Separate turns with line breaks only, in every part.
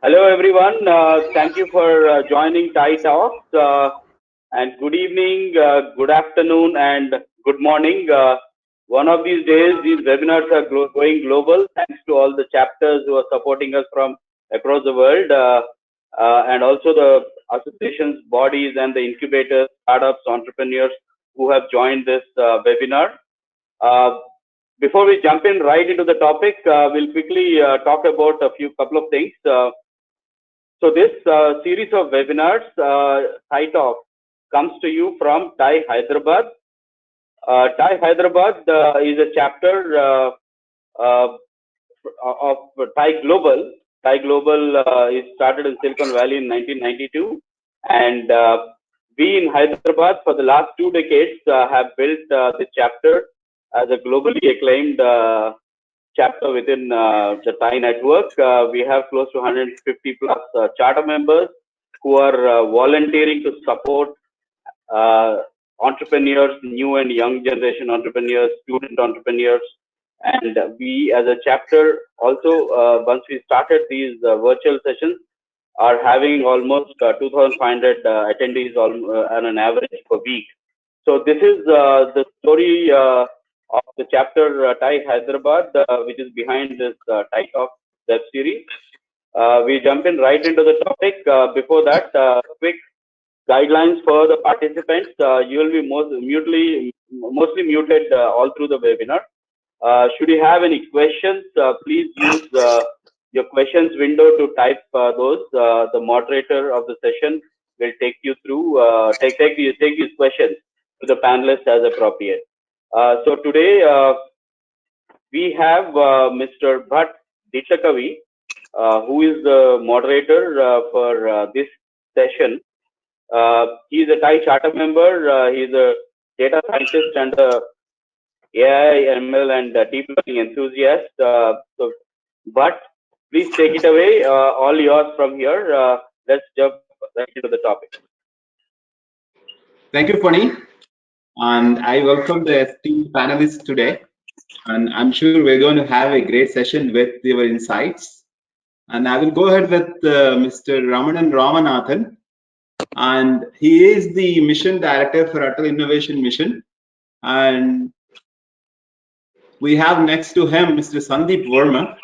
Hello, everyone. Thank you for joining TiE Talks. And good evening, good afternoon, and good morning. One of these days, these webinars are going global, thanks to all the chapters who are supporting us from across the world, and also the associations, bodies, and the incubators, startups, entrepreneurs who have joined this webinar. Before we jump in right into the topic, we'll quickly talk about couple of things. So this series of webinars, TiE Talk, comes to you from TiE Hyderabad. TiE Hyderabad is a chapter of TiE Global. TiE Global is started in Silicon Valley in 1992, and we in Hyderabad for the last 2 decades have built this chapter as a globally acclaimed chapter within the TiE network. We have close to 150 plus charter members who are volunteering to support entrepreneurs, new and young generation entrepreneurs, student entrepreneurs. And we as a chapter also, once we started these virtual sessions, are having almost 2,500 attendees on an average per week. So this is the story of the chapter TiE Hyderabad, which is behind this TiE Talk web series. We jump in right into the topic. Before that, quick guidelines for the participants. You will be mostly muted all through the webinar. Should you have any questions, please use your questions window to type those. The moderator of the session will take you through, take these questions to the panelists as appropriate. So today we have Mr. Bhat Dittakavi, who is the moderator for this session. He is a TiE charter member. He is a data scientist and a AI, ML, and deep learning enthusiast. So, Bhat, please take it away. All yours from here. Let's jump right into the topic.
Thank you, Pani. And I welcome the esteemed panelists today. And I'm sure we're going to have a great session with your insights. And I will go ahead with Mr. Ramanan Ramanathan. And he is the mission director for Atal Innovation Mission. And we have next to him Mr. Sandeep Varma.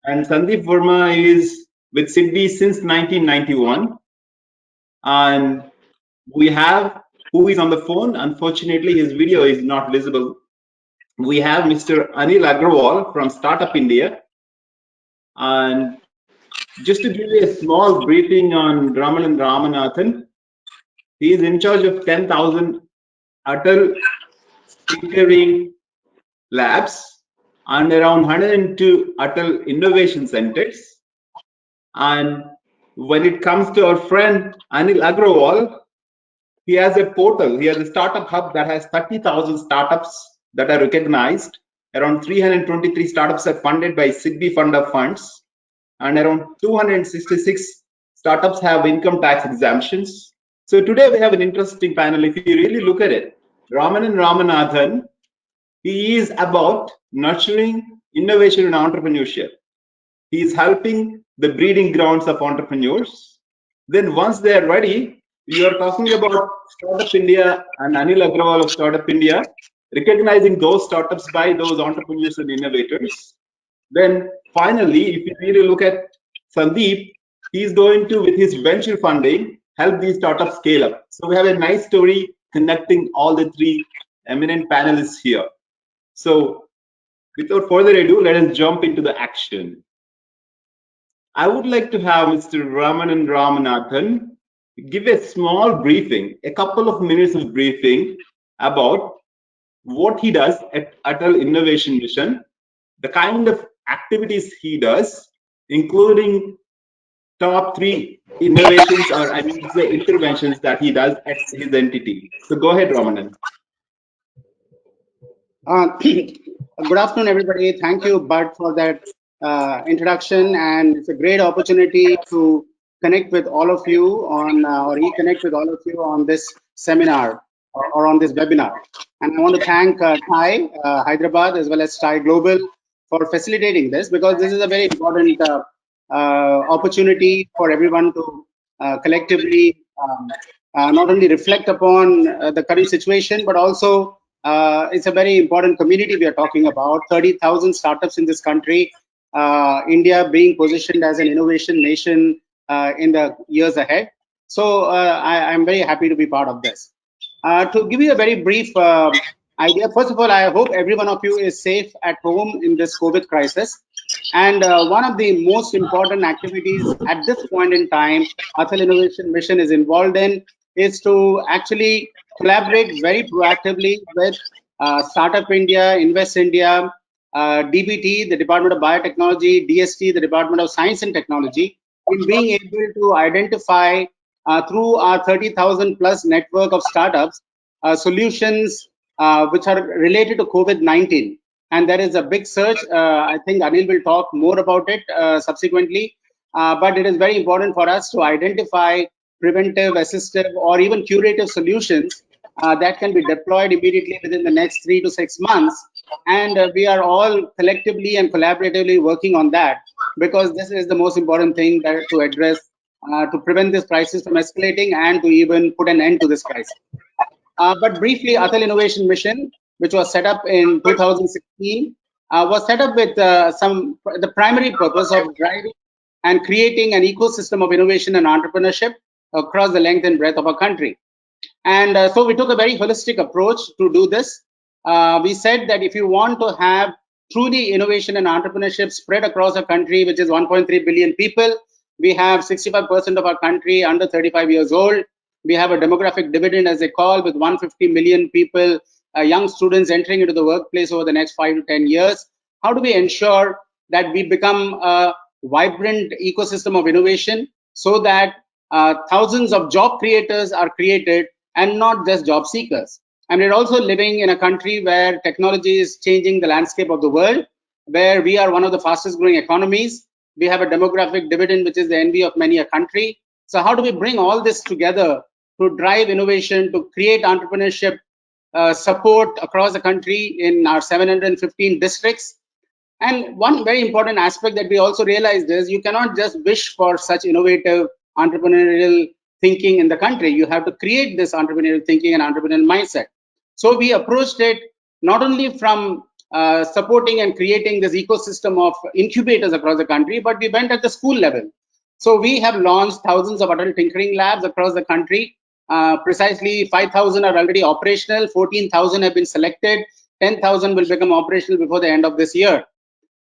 And Sandeep Varma is with SIDBI since 1991. And we have who is on the phone. Unfortunately, his video is not visible. We have Mr. Anil Agrawal from Startup India. And just to give you a small briefing on Ramanan Ramanathan, he is in charge of 10,000 Atal tinkering labs and around 102 Atal innovation centers. And when it comes to our friend Anil Agrawal, he has a portal, he has a startup hub that has 30,000 startups that are recognized. Around 323 startups are funded by SIDBI fund of funds, and around 266 startups have income tax exemptions. So today we have an interesting panel. If you really look at it, Ramanan Ramanathan, he is about nurturing innovation and entrepreneurship. He is helping the breeding grounds of entrepreneurs. Then once they are ready, we are talking about Startup India and Anil Agrawal of Startup India, recognizing those startups by those entrepreneurs and innovators. Then finally, if you really look at Sandeep, he's going to, with his venture funding, help these startups scale up. So we have a nice story connecting all the three eminent panelists here. So without further ado, let us jump into the action. I would like to have Mr. Ramanan Ramanathan give a small briefing, a couple of minutes of briefing about what he does at Atal Innovation Mission, the kind of activities he does, including top 3 innovations or I mean the interventions that he does at his entity. So go ahead, Ramanan.
Good afternoon, everybody. Thank you, Bud, for that introduction, and it's a great opportunity to connect with all of you on or reconnect with all of you on this seminar or on this webinar. And I want to thank TiE Hyderabad as well as TiE Global for facilitating this, because this is a very important opportunity for everyone to collectively not only reflect upon the current situation, but also it's a very important community we are talking about. 30,000 startups in this country, India being positioned as an innovation nation in the years ahead. So I'm very happy to be part of this. To give you a very brief idea, first of all, I hope every one of you is safe at home in this COVID crisis. And one of the most important activities at this point in time, Atal Innovation Mission is involved in, is to actually collaborate very proactively with Startup India, Invest India, DBT, the Department of Biotechnology, DST, the Department of Science and Technology, in being able to identify through our 30,000 plus network of startups solutions which are related to COVID-19. And there is a big search. I think Anil will talk more about it subsequently. But it is very important for us to identify preventive, assistive, or even curative solutions that can be deployed immediately within the next 3 to 6 months. And we are all collectively and collaboratively working on that, because this is the most important thing that to address to prevent this crisis from escalating and to even put an end to this crisis. But briefly, Atal Innovation Mission, which was set up in 2016, was set up with the primary purpose of driving and creating an ecosystem of innovation and entrepreneurship across the length and breadth of our country. And so we took a very holistic approach to do this. We said that if you want to have truly innovation and entrepreneurship spread across a country, which is 1.3 billion people, we have 65% of our country under 35 years old. We have a demographic dividend, as they call, with 150 million people, young students entering into the workplace over the next 5 to 10 years. How do we ensure that we become a vibrant ecosystem of innovation so that thousands of job creators are created and not just job seekers? And we're also living in a country where technology is changing the landscape of the world, where we are one of the fastest growing economies. We have a demographic dividend, which is the envy of many a country. So how do we bring all this together to drive innovation, to create entrepreneurship support across the country in our 715 districts? And one very important aspect that we also realized is you cannot just wish for such innovative entrepreneurial thinking in the country. You have to create this entrepreneurial thinking and entrepreneurial mindset. So we approached it not only from supporting and creating this ecosystem of incubators across the country, but we went at the school level. So we have launched thousands of adult tinkering labs across the country. Precisely 5,000 are already operational, 14,000 have been selected, 10,000 will become operational before the end of this year.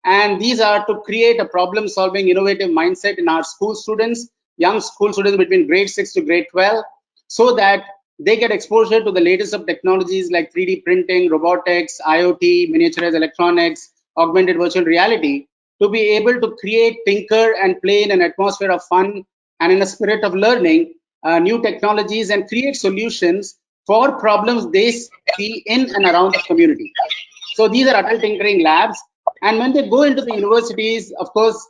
And these are to create a problem-solving, innovative mindset in our school students, young school students between grade 6 to grade 12, so that they get exposure to the latest of technologies like 3D printing, robotics, IoT, miniaturized electronics, augmented virtual reality, to be able to create, tinker, and play in an atmosphere of fun and in a spirit of learning new technologies and create solutions for problems they see in and around the community. So these are adult tinkering labs. And when they go into the universities, of course,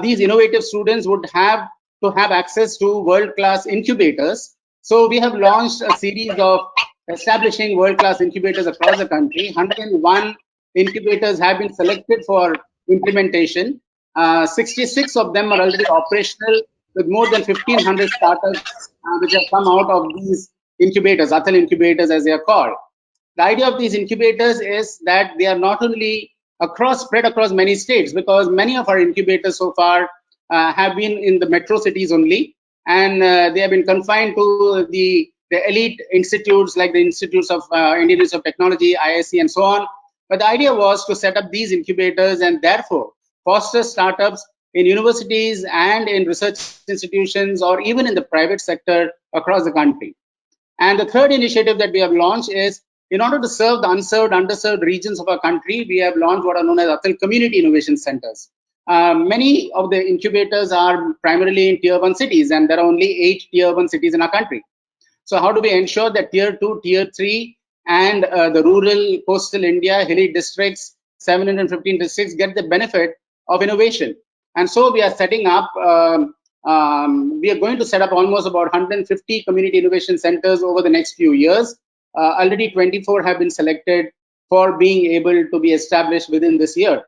these innovative students would have to have access to world-class incubators. So we have launched a series of establishing world-class incubators across the country. 101 incubators have been selected for implementation. 66 of them are already operational, with more than 1,500 startups which have come out of these incubators, Atal incubators as they are called. The idea of these incubators is that they are not only spread across many states, because many of our incubators so far have been in the metro cities only, and they have been confined to the elite institutes like the institutes of Indian Institute of Technology, IISc, and so on. But the idea was to set up these incubators and therefore foster startups in universities and in research institutions or even in the private sector across the country. And the third initiative that we have launched is, in order to serve the unserved, underserved regions of our country, we have launched what are known as Atal Community Innovation Centers. Many of the incubators are primarily in tier 1 cities, and there are only 8 tier 1 cities in our country. So how do we ensure that tier 2, tier 3, and the rural, coastal India, hilly districts, 715 districts get the benefit of innovation? And so we are setting up, we are going to set up almost about 150 community innovation centers over the next few years. Already 24 have been selected for being able to be established within this year.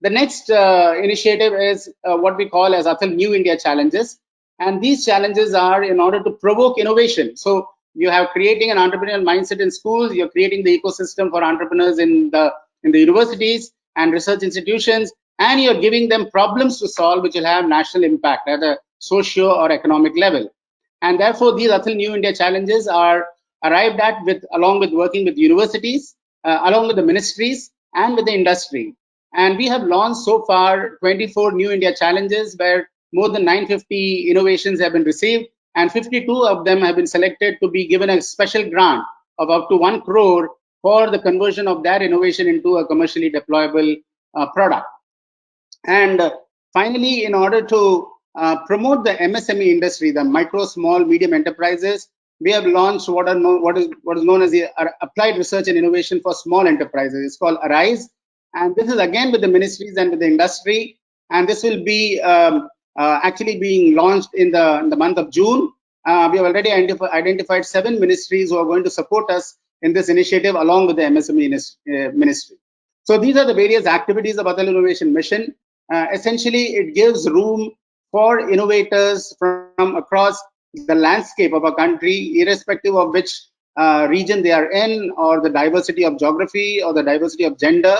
The next initiative is what we call as Atal New India Challenges. And these challenges are in order to provoke innovation. So you have creating an entrepreneurial mindset in schools, you're creating the ecosystem for entrepreneurs in the universities and research institutions, and you're giving them problems to solve which will have national impact at a socio or economic level. And therefore, these Atal New India Challenges are arrived at along with working with universities, along with the ministries and with the industry. And we have launched so far 24 New India Challenges where more than 950 innovations have been received, and 52 of them have been selected to be given a special grant of up to 1 crore for the conversion of that innovation into a commercially deployable product. And finally, in order to promote the MSME industry, the micro, small, medium enterprises, we have launched what is known as the Applied Research and Innovation for Small Enterprises. It's called ARISE, and this is again with the ministries and with the industry. And this will be actually being launched in the month of June. We have already identified 7 ministries who are going to support us in this initiative, along with the MSME ministry. So these are the various activities of Atal Innovation Mission. Essentially, it gives room for innovators from across the landscape of a country, irrespective of which region they are in, or the diversity of geography, or the diversity of gender.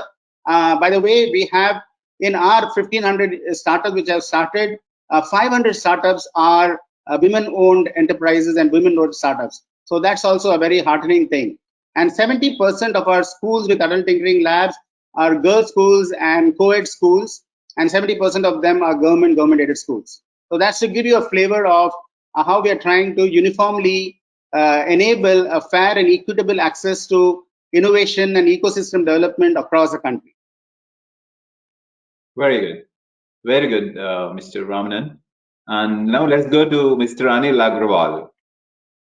By the way, we have in our 1,500 startups which have started, 500 startups are women-owned enterprises and women-owned startups. So that's also a very heartening thing. And 70% of our schools with adult tinkering labs are girls' schools and co-ed schools, and 70% of them are government-aided schools. So that's to give you a flavor of how we are trying to uniformly enable a fair and equitable access to innovation and ecosystem development across the country.
Very good, Mr. Ramanan. And now let's go to Mr. Anil Agrawal.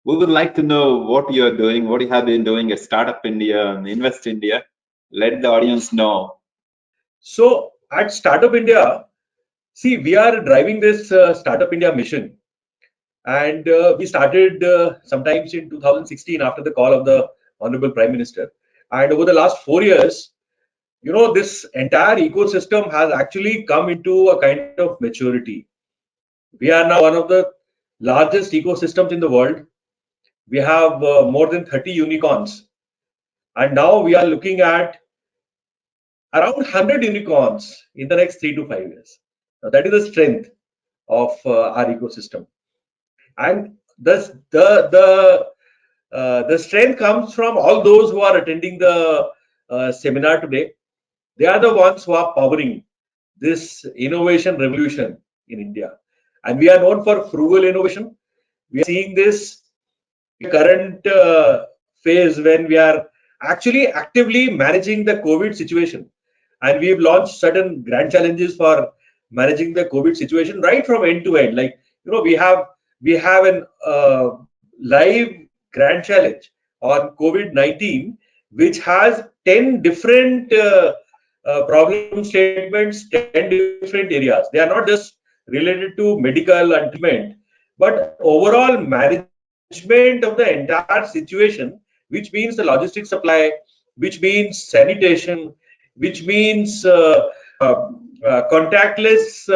We would like to know what you are doing, what you have been doing at Startup India and Invest India. Let the audience know.
So at Startup India, see, we are driving this Startup India mission. And we started sometimes in 2016 after the call of the Honorable Prime Minister. And over the last 4 years, you know, this entire ecosystem has actually come into a kind of maturity. We are now one of the largest ecosystems in the world. We have more than 30 unicorns. And now we are looking at around 100 unicorns in the next 3 to 5 years. Now, that is the strength of our ecosystem. And the strength comes from all those who are attending the seminar today. They are the ones who are powering this innovation revolution in India. And we are known for frugal innovation. We are seeing this current phase when we are actually actively managing the COVID situation. And we've launched certain grand challenges for managing the COVID situation right from end to end. Like, you know, we have an live grand challenge on COVID-19, which has 10 different problem statements, 10 different areas. They are not just related to medical and treatment, but overall management of the entire situation, which means the logistics supply, which means sanitation, which means contactless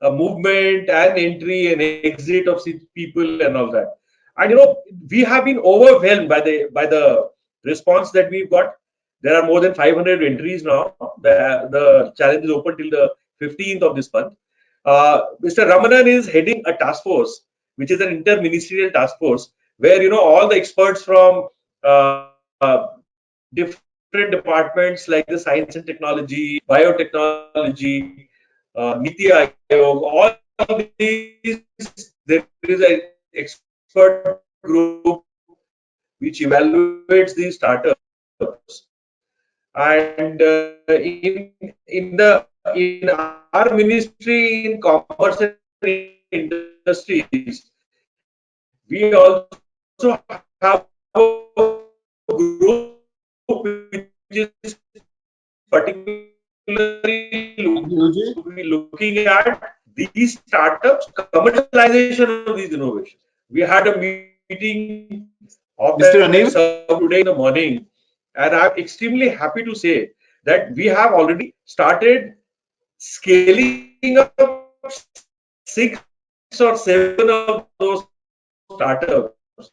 movement and entry and exit of people and all that. And you know, we have been overwhelmed by the response that we've got. There are more than 500 entries now. The challenge is open till the 15th of this month. Mr. Ramanan is heading a task force, which is an inter-ministerial task force, where, you know, all the experts from different departments like the science and technology, biotechnology, NITI, Aayog, all these, there is an expert group which evaluates these startups. And in our ministry in commerce and industries, we also have a group which is particularly looking at these startups, commercialization of these innovations. We had a meeting of today in the morning, and I'm extremely happy to say that we have already started scaling up 6 or 7 of those startups,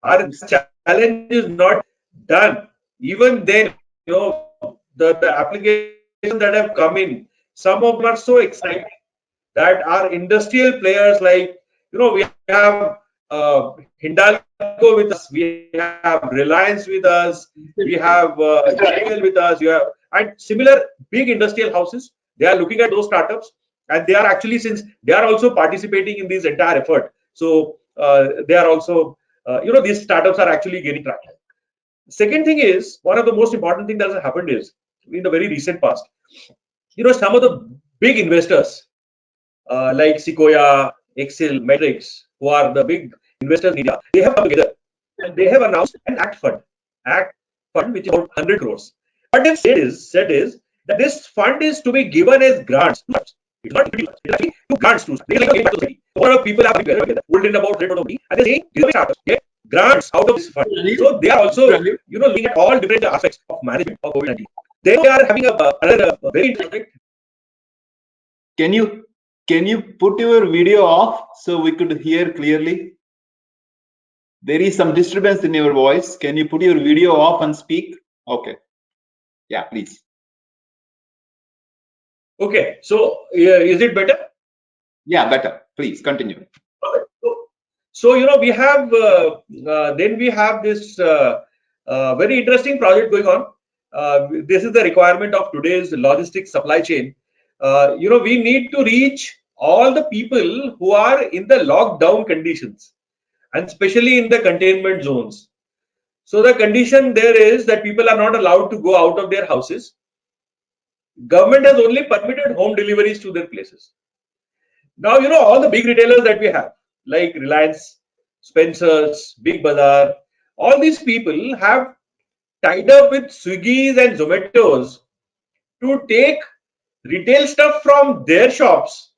our challenge is not done. Even then, the applications that have come in, some of them are so exciting that our industrial players like, we have Hindalco with us, we have Reliance with us, we have GPL with us, and similar big industrial houses. They are looking at those startups, and they are actually, since they are also participating in this entire effort, so they are also, these startups are actually gaining traction. Second thing is, one of the most important things that has happened is, in the very recent past, some of the big investors like Sequoia, Excel, Matrix, who are the big investors in India, they have come together and they have announced an ACT fund, which is about 100 crores. What they've said is that this fund is to be given as grants. It's not equity, it's actually to grants to. They like a back to society. A lot of people have together, told about rate of money, and they say these startups get grants out of this fund. So they are also, looking at all different aspects of management of COVID-19. They are having another very interesting.
Can you put your video off so we could hear clearly? There is some disturbance in your voice. Can you put your video off and speak? Okay. Yeah, please.
Okay, so is it better?
Yeah, better. Please continue.
So we have then we have this very interesting project going on. This is the requirement of today's logistics supply chain. We need to reach all the people who are in the lockdown conditions, and especially in the containment zones. So the condition there is that people are not allowed to go out of their houses. Government has only permitted home deliveries to their places. Now, all the big retailers that we have, like Reliance, Spencer's, Big Bazaar, all these people have tied up with Swiggy's and Zomato's to take retail stuff from their shops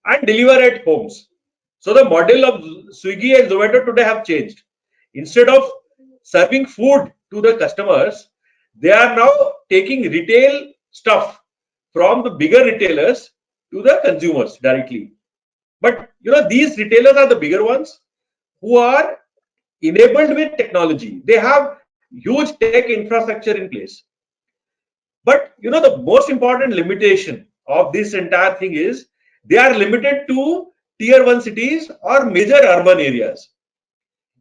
and deliver at homes. So the model of Swiggy and Zomato today have changed. Instead of serving food to the customers, they are now taking retail stuff from the bigger retailers to the consumers directly. But these retailers are the bigger ones who are enabled with technology. They have huge tech infrastructure in place. But the most important limitation of this entire thing is they are limited to tier 1 cities or major urban areas.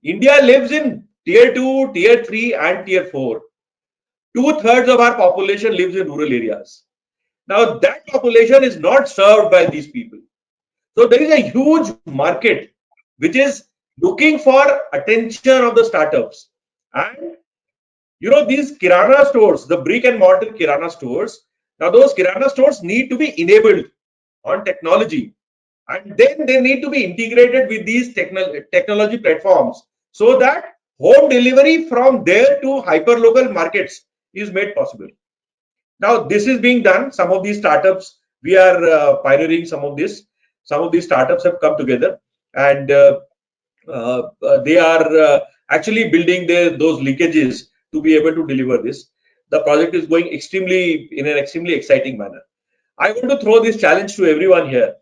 India lives in tier 2, tier 3 and tier 4. 2/3 of our population lives in rural areas. Now that population is not served by these people. So there is a huge market which is looking for attention of the startups. And these Kirana stores, the brick and mortar Kirana stores, now those Kirana stores need to be enabled on technology, and then they need to be integrated with these technology platforms so that home delivery from there to hyperlocal markets is made possible. Now this is being done. Some of these startups, we are pioneering some of this. Some of these startups have come together, and they are actually building those linkages to be able to deliver this. The project is going in an extremely exciting manner. I want to throw this challenge to everyone here.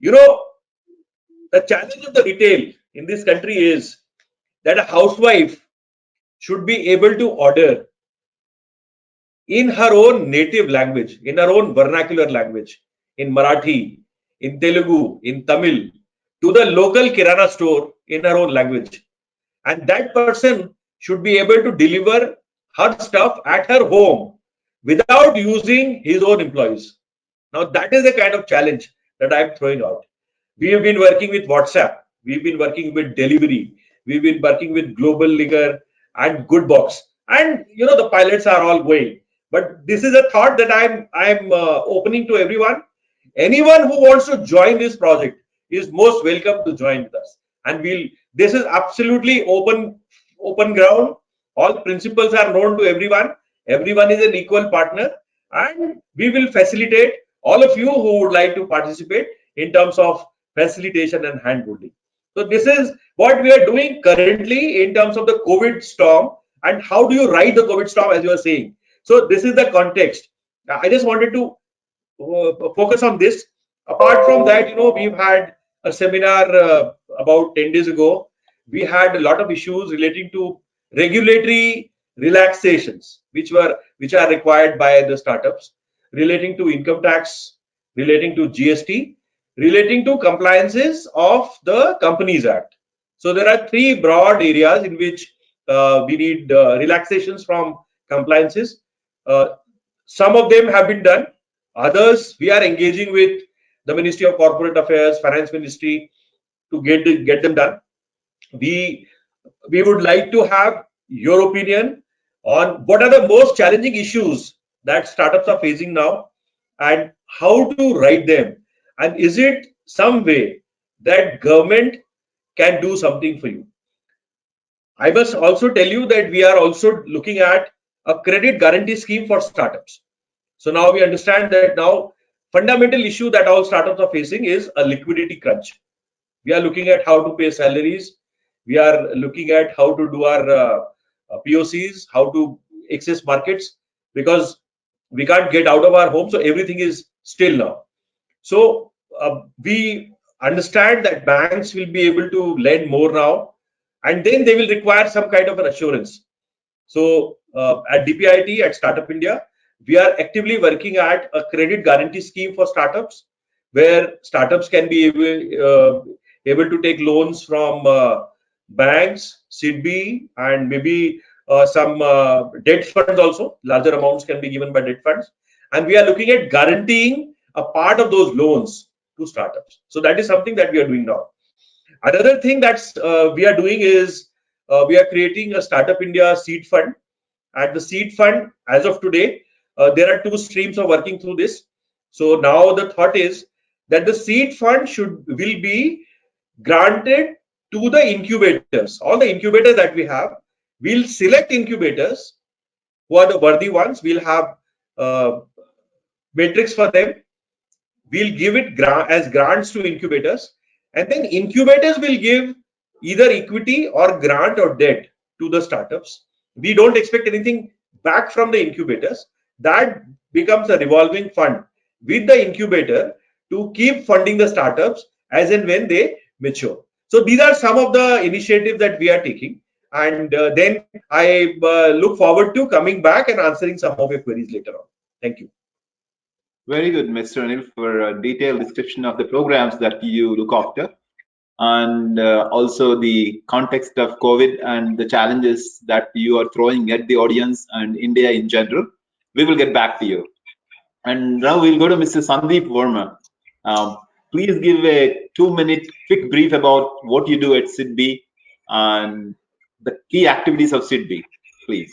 The challenge of the retail in this country is that a housewife should be able to order in her own native language, in her own vernacular language, in Marathi, in Telugu, in Tamil, to the local Kirana store in her own language. And that person should be able to deliver her stuff at her home without using his own employees. Now that is the kind of challenge that I'm throwing out. We have been working with WhatsApp, we've been working with delivery, we've been working with Global Linger and Goodbox, and the pilots are all going. But this is a thought that I'm opening to everyone. Anyone who wants to join this project is most welcome to join with us. And this is absolutely open ground. All principles are known to everyone. Everyone is an equal partner, and we will facilitate all of you who would like to participate in terms of facilitation and handholding. So this is what we are doing currently in terms of the COVID storm, and how do you ride the COVID storm, as you are saying. So this is the context. I just wanted to focus on this. Apart from that, we've had a seminar about 10 days ago. We had a lot of issues relating to regulatory relaxations, which are required by the startups, relating to income tax, relating to GST, relating to compliances of the Companies Act. So there are three broad areas in which we need relaxations from compliances. Some of them have been done. Others, we are engaging with the Ministry of Corporate Affairs, Finance Ministry to get them done. We would like to have your opinion on what are the most challenging issues that startups are facing now and how to write them. And is it some way that government can do something for you? I must also tell you that we are also looking at a credit guarantee scheme for startups. So now we understand that now fundamental issue that all startups are facing is a liquidity crunch. We are looking at how to pay salaries. We are looking at how to do our POCs, how to access markets, because we can't get out of our home. So everything is still now. So we understand that banks will be able to lend more now, and then they will require some kind of an assurance. So at DPIIT, at Startup India, we are actively working at a credit guarantee scheme for startups, where startups can be able to take loans from banks, SIDBI, and maybe some debt funds also. Larger amounts can be given by debt funds. And we are looking at guaranteeing a part of those loans to startups. So that is something that we are doing now. Another thing that's we are doing is we are creating a Startup India seed fund. At the seed fund, as of today, there are two streams of working through this. So now the thought is that the seed fund will be granted to the incubators. All the incubators that we have, we'll select incubators who are the worthy ones. We'll have matrix for them. We'll give it as grants to incubators, and then incubators will give either equity or grant or debt to the startups. We don't expect anything back from the incubators. That becomes a revolving fund with the incubator to keep funding the startups as and when they mature. So these are some of the initiatives that we are taking, and then I look forward to coming back and answering some of your queries later on. Thank you.
Very good, Mr. Anil, for a detailed description of the programs that you look after, and also the context of COVID and the challenges that you are throwing at the audience and India in general. We will get back to you. And now we'll go to Mr. Sandeep Varma. Please give a 2-minute quick brief about what you do at SIDBI and the key activities of SIDBI, please.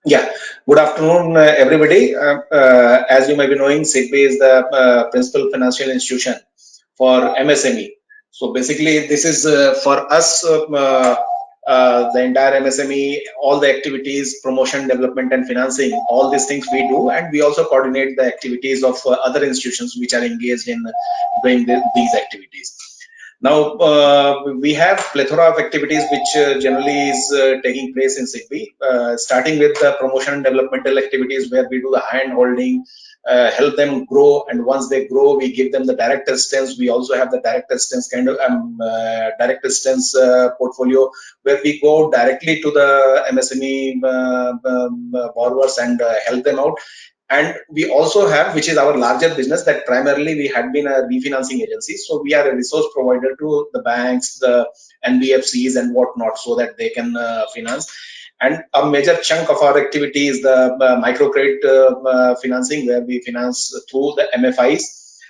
Yeah, good afternoon, everybody. As you may be knowing, SIDBI is the principal financial institution for MSME. So basically, this is for us, the entire MSME, all the activities, promotion, development, and financing, all these things we do, and we also coordinate the activities of other institutions which are engaged in doing these activities. Now, we have plethora of activities which generally is taking place in SIDBI, starting with the promotion and developmental activities where we do the hand holding, help them grow, and once they grow, we give them the direct assistance. We also have the direct assistance kind of direct assistance portfolio where we go directly to the MSME borrowers and help them out. And we also have, which is our larger business, that primarily we had been a refinancing agency. So we are a resource provider to the banks, the NBFCs and whatnot, so that they can finance. And a major chunk of our activity is the microcredit financing, where we finance through the MFIs.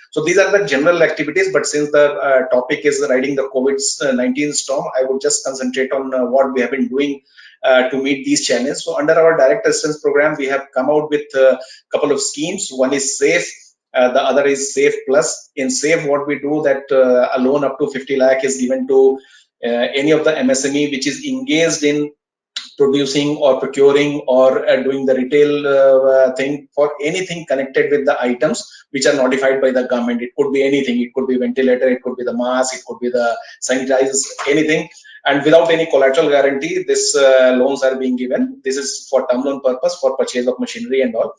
So these are the general activities, but since the topic is riding the COVID-19 storm, I would just concentrate on what we have been doing to meet these challenges. So under our direct assistance program, we have come out with a couple of schemes. One is SAFE, the other is SAFE Plus. In SAFE, what we do that a loan up to 50 lakh is given to any of the MSME which is engaged in producing or procuring or doing the retail thing for anything connected with the items which are notified by the government. It could be anything. It could be ventilator, it could be the mask, it could be the sanitizers, anything. and without any collateral guarantee, this loans are being given. This is for term loan purpose, for purchase of machinery and all.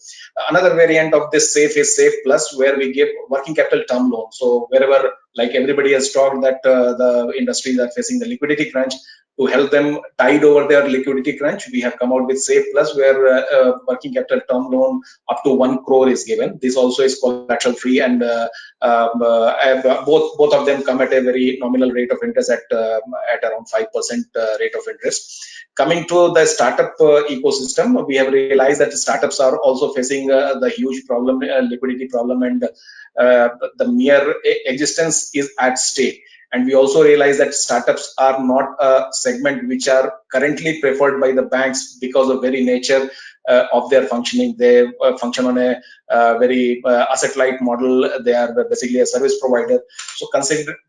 Another variant of this SAFE is SAFE Plus, where we give working capital term loan. So wherever, like everybody has talked that the industries are facing the liquidity crunch, to help them tide over their liquidity crunch, we have come out with SAFE Plus, where working capital term loan up to 1 crore is given. This also is collateral free, and both of them come at a very nominal rate of interest at around 5% rate of interest. Coming to the startup ecosystem, we have realized that startups are also facing the huge problem, liquidity problem, and the mere existence is at stake. And we also realize that startups are not a segment which are currently preferred by the banks because of very nature of their functioning. They function on a very asset-light model. They are basically a service provider. So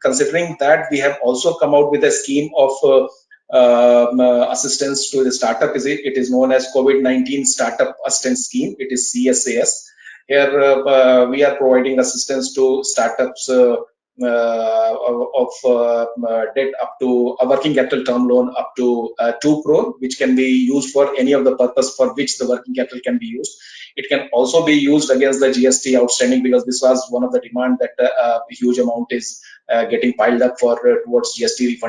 considering that, we have also come out with a scheme of assistance to the startup. It is known as COVID-19 Startup Assistance Scheme. It is CSAS. Here we are providing assistance to startups of debt up to a working capital term loan up to 2 crore, which can be used for any of the purpose for which the working capital can be used. It can also be used against the GST outstanding, because this was one of the demand that a huge amount is getting piled up for towards GST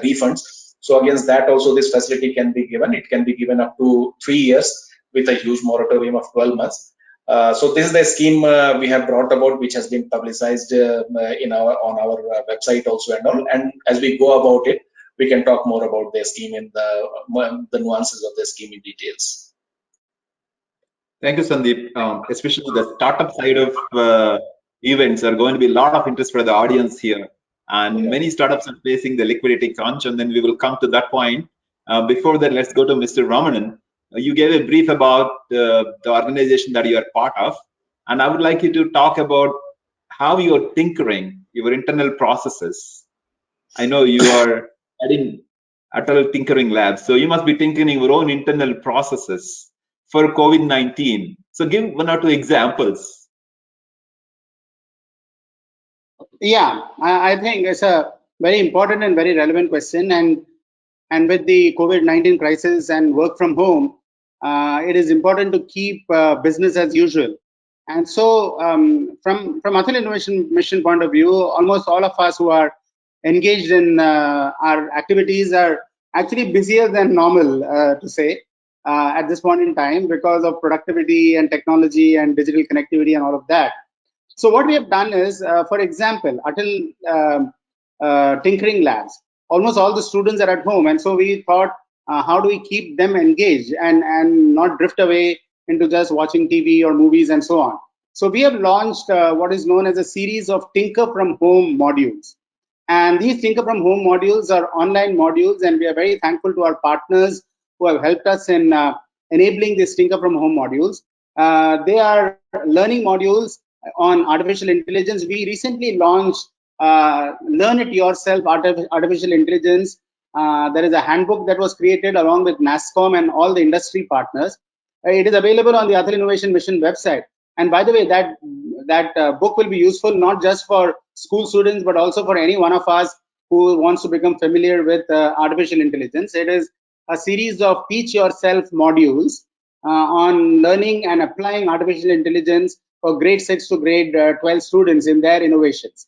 refunds. So against that also this facility can be given. It can be given up to 3 years with a huge moratorium of 12 months. So this is the scheme we have brought about, which has been publicized on our website also and all. And as we go about it, we can talk more about the scheme and the nuances of the scheme in details.
Thank you, Sandeep. Especially the startup side of events are going to be a lot of interest for the audience here. And many startups are facing the liquidity crunch, and then we will come to that point. Before that, let's go to Mr. Ramanan. You gave a brief about the organization that you are part of, and I would like you to talk about how you are tinkering your internal processes. I know you are adding Atal Tinkering Lab, so you must be tinkering your own internal processes for COVID-19. So give 1 or 2 examples.
Yeah, I think it's a very important and very relevant question. And with the COVID-19 crisis and work from home, it is important to keep business as usual. And so from Atal Innovation Mission point of view, almost all of us who are engaged in our activities are actually busier than normal, to say, at this point in time, because of productivity and technology and digital connectivity and all of that. So what we have done is, for example, Atal Tinkering Labs, almost all the students are at home. And so we thought, how do we keep them engaged and not drift away into just watching TV or movies and so on. So we have launched what is known as a series of Tinker from Home modules. And these Tinker from Home modules are online modules, and we are very thankful to our partners who have helped us in enabling these Tinker from Home modules. They are learning modules on artificial intelligence. We recently launched Learn It Yourself Artificial Intelligence. There is a handbook that was created along with NASSCOM and all the industry partners. It is available on the Atal Innovation Mission website. And by the way, that book will be useful not just for school students, but also for any one of us who wants to become familiar with artificial intelligence. It is a series of teach yourself modules on learning and applying artificial intelligence for grade 6 to grade 12 students in their innovations.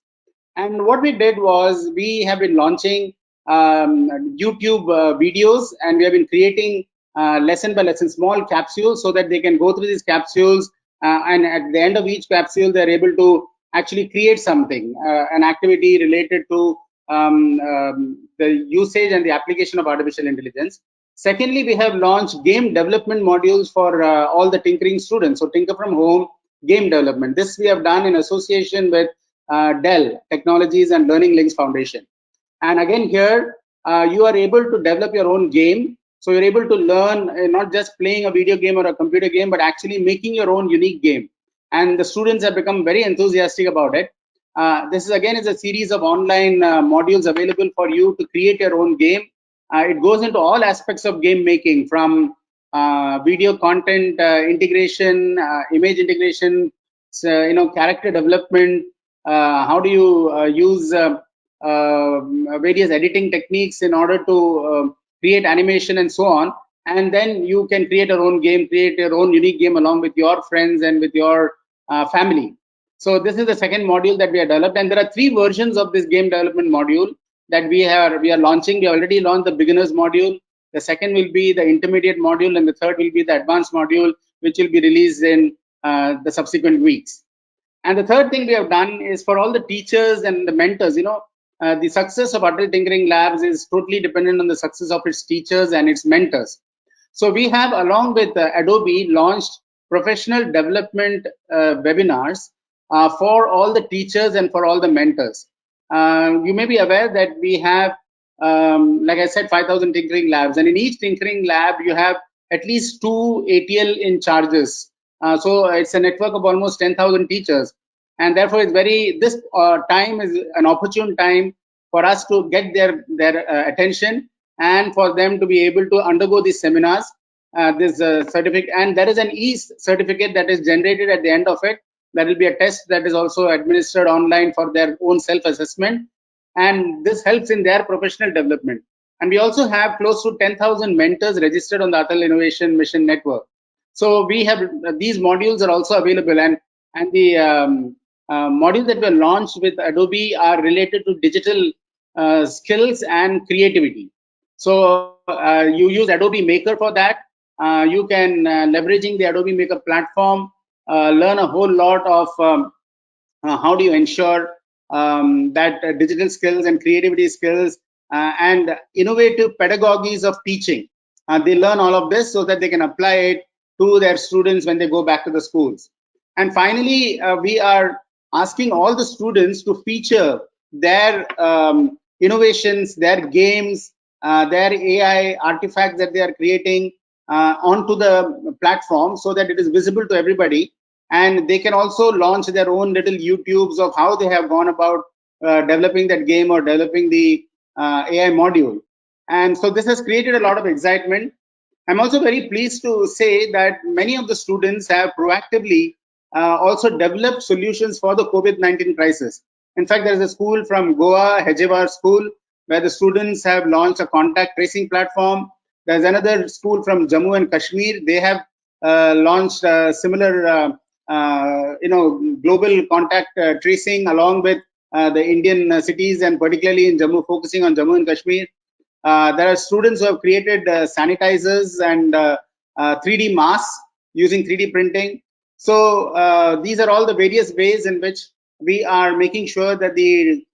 And what we did was, we have been launching YouTube videos, and we have been creating lesson by lesson small capsules so that they can go through these capsules, and at the end of each capsule they're able to actually create something, an activity related to the usage and the application of artificial intelligence. Secondly, we have launched game development modules for all the tinkering students. So Tinker from Home game development. This we have done in association with Dell Technologies and Learning Links Foundation. And again here, you are able to develop your own game. So you're able to learn not just playing a video game or a computer game, but actually making your own unique game. And the students have become very enthusiastic about it. This is again is a series of online modules available for you to create your own game. It goes into all aspects of game making, from video content integration, image integration, character development. How do you use various editing techniques in order to create animation and so on. And then you can create your own game, create your own unique game along with your friends and with your family. So this is the second module that we have developed, and there are 3 versions of this game development module that we are launching. We already launched the beginners module. The second will be the intermediate module, and the third will be the advanced module, which will be released in the subsequent weeks. And the third thing we have done is for all the teachers and the mentors, the success of Atal Tinkering Labs is totally dependent on the success of its teachers and its mentors. So we have, along with Adobe, launched professional development webinars for all the teachers and for all the mentors. You may be aware that we have, like I said, 5,000 tinkering labs, and in each tinkering lab, you have at least 2 ATL in charges. So it's a network of almost 10,000 teachers, and therefore it's this time is an opportune time for us to get their attention and for them to be able to undergo these seminars, this certificate. And there is an e-certificate that is generated at the end of it. That will be a test that is also administered online for their own self-assessment, and this helps in their professional development. And we also have close to 10,000 mentors registered on the Atal Innovation Mission Network. So we have these modules are also available, and the modules that were launched with Adobe are related to digital skills and creativity. So you use Adobe Maker for that. You can leveraging the Adobe Maker platform, learn a whole lot of how do you ensure that digital skills and creativity skills and innovative pedagogies of teaching. They learn all of this so that they can apply it to their students when they go back to the schools. And finally, we are asking all the students to feature their innovations, their games, their AI artifacts that they are creating onto the platform so that it is visible to everybody. And they can also launch their own little YouTubes of how they have gone about developing that game or developing the AI module. And so this has created a lot of excitement. I'm also very pleased to say that many of the students have proactively also developed solutions for the COVID-19 crisis. In fact, there is a school from Goa, Hyderabad school, where the students have launched a contact tracing platform. There's another school from Jammu and Kashmir. They have launched similar global contact tracing along with the Indian cities, and particularly in Jammu, focusing on Jammu and Kashmir. There are students who have created sanitizers and 3D masks using 3D printing. So these are all the various ways in which we are making sure that the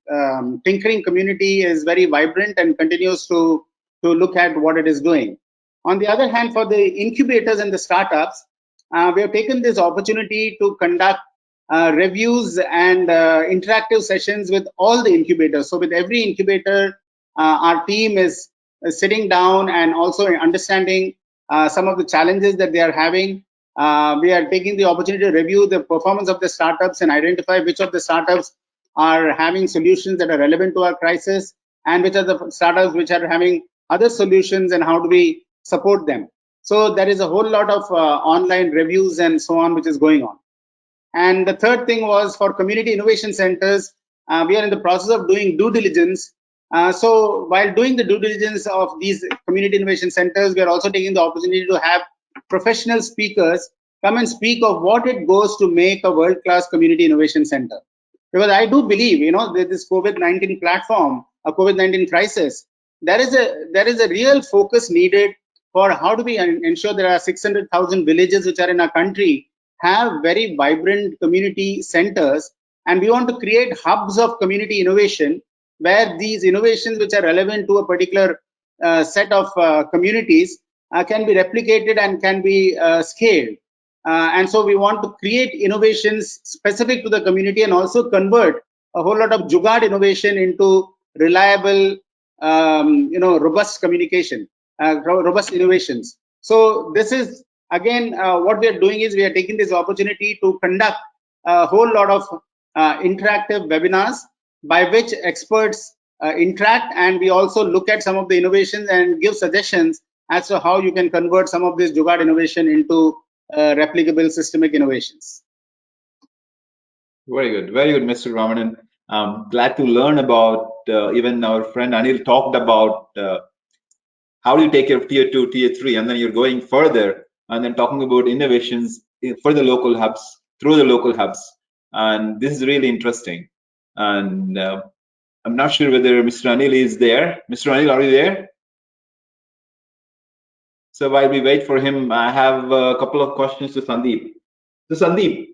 tinkering community is very vibrant and continues to look at what it is doing. On the other hand, for the incubators and the startups, we have taken this opportunity to conduct reviews and interactive sessions with all the incubators. So with every incubator, our team is sitting down and also understanding some of the challenges that they are having. We are taking the opportunity to review the performance of the startups and identify which of the startups are having solutions that are relevant to our crisis, and which are the startups which are having other solutions, and how do we support them. So there is a whole lot of online reviews and so on which is going on. And the third thing was for community innovation centers. We are in the process of doing due diligence. So while doing the due diligence of these community innovation centers, we are also taking the opportunity to have professional speakers come and speak of what it goes to make a world-class community innovation center. Because I do believe, that this COVID-19 platform, a COVID-19 crisis, there is a real focus needed for how do we ensure there are 600,000 villages which are in our country have very vibrant community centers, and we want to create hubs of community innovation where these innovations which are relevant to a particular set of communities can be replicated and can be scaled. And so we want to create innovations specific to the community and also convert a whole lot of jugaad innovation into reliable, robust communication, robust innovations. So this is, again, what we are doing is we are taking this opportunity to conduct a whole lot of interactive webinars by which experts interact, and we also look at some of the innovations and give suggestions as to how you can convert some of this jugaad innovation into replicable systemic innovations.
Very good, Mr. Ramanan. Glad to learn about even our friend Anil talked about how do you take care of tier 2, tier 3, and then you're going further and then talking about innovations for the local hubs, through the local hubs. And this is really interesting. And I'm not sure whether Mr. Anil is there. Mr. Anil, are you there? So while we wait for him, I have a couple of questions to Sandeep. So Sandeep,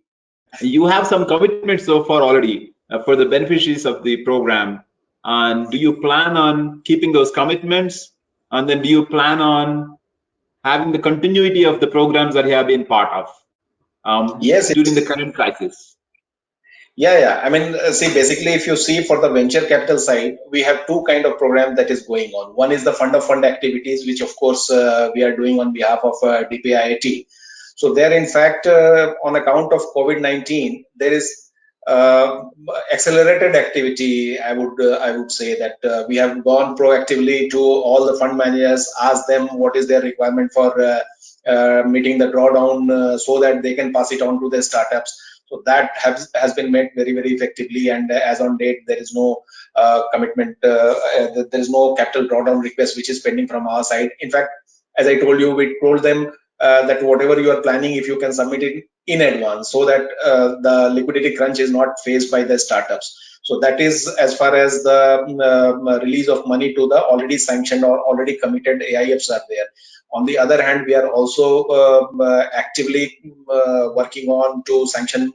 you have some commitments so far already for the beneficiaries of the program. And do you plan on keeping those commitments? And then do you plan on having the continuity of the programs that you have been part of
Yes.
during the current crisis?
Yeah. I mean, see, basically, if you see for the venture capital side, we have two kind of programs that is going on. One is the fund of fund activities, which of course we are doing on behalf of DPIIT. So there, in fact, on account of COVID-19, there is accelerated activity. I would say that we have gone proactively to all the fund managers, asked them what is their requirement for meeting the drawdown so that they can pass it on to their startups. So that has been made very, very effectively, and as on date, there is no commitment, there is no capital drawdown request which is pending from our side. In fact, as I told you, we told them that whatever you are planning, if you can submit it in advance, so that the liquidity crunch is not faced by the startups. So that is as far as the release of money to the already sanctioned or already committed AIFs are there. On the other hand, we are also actively working on to sanction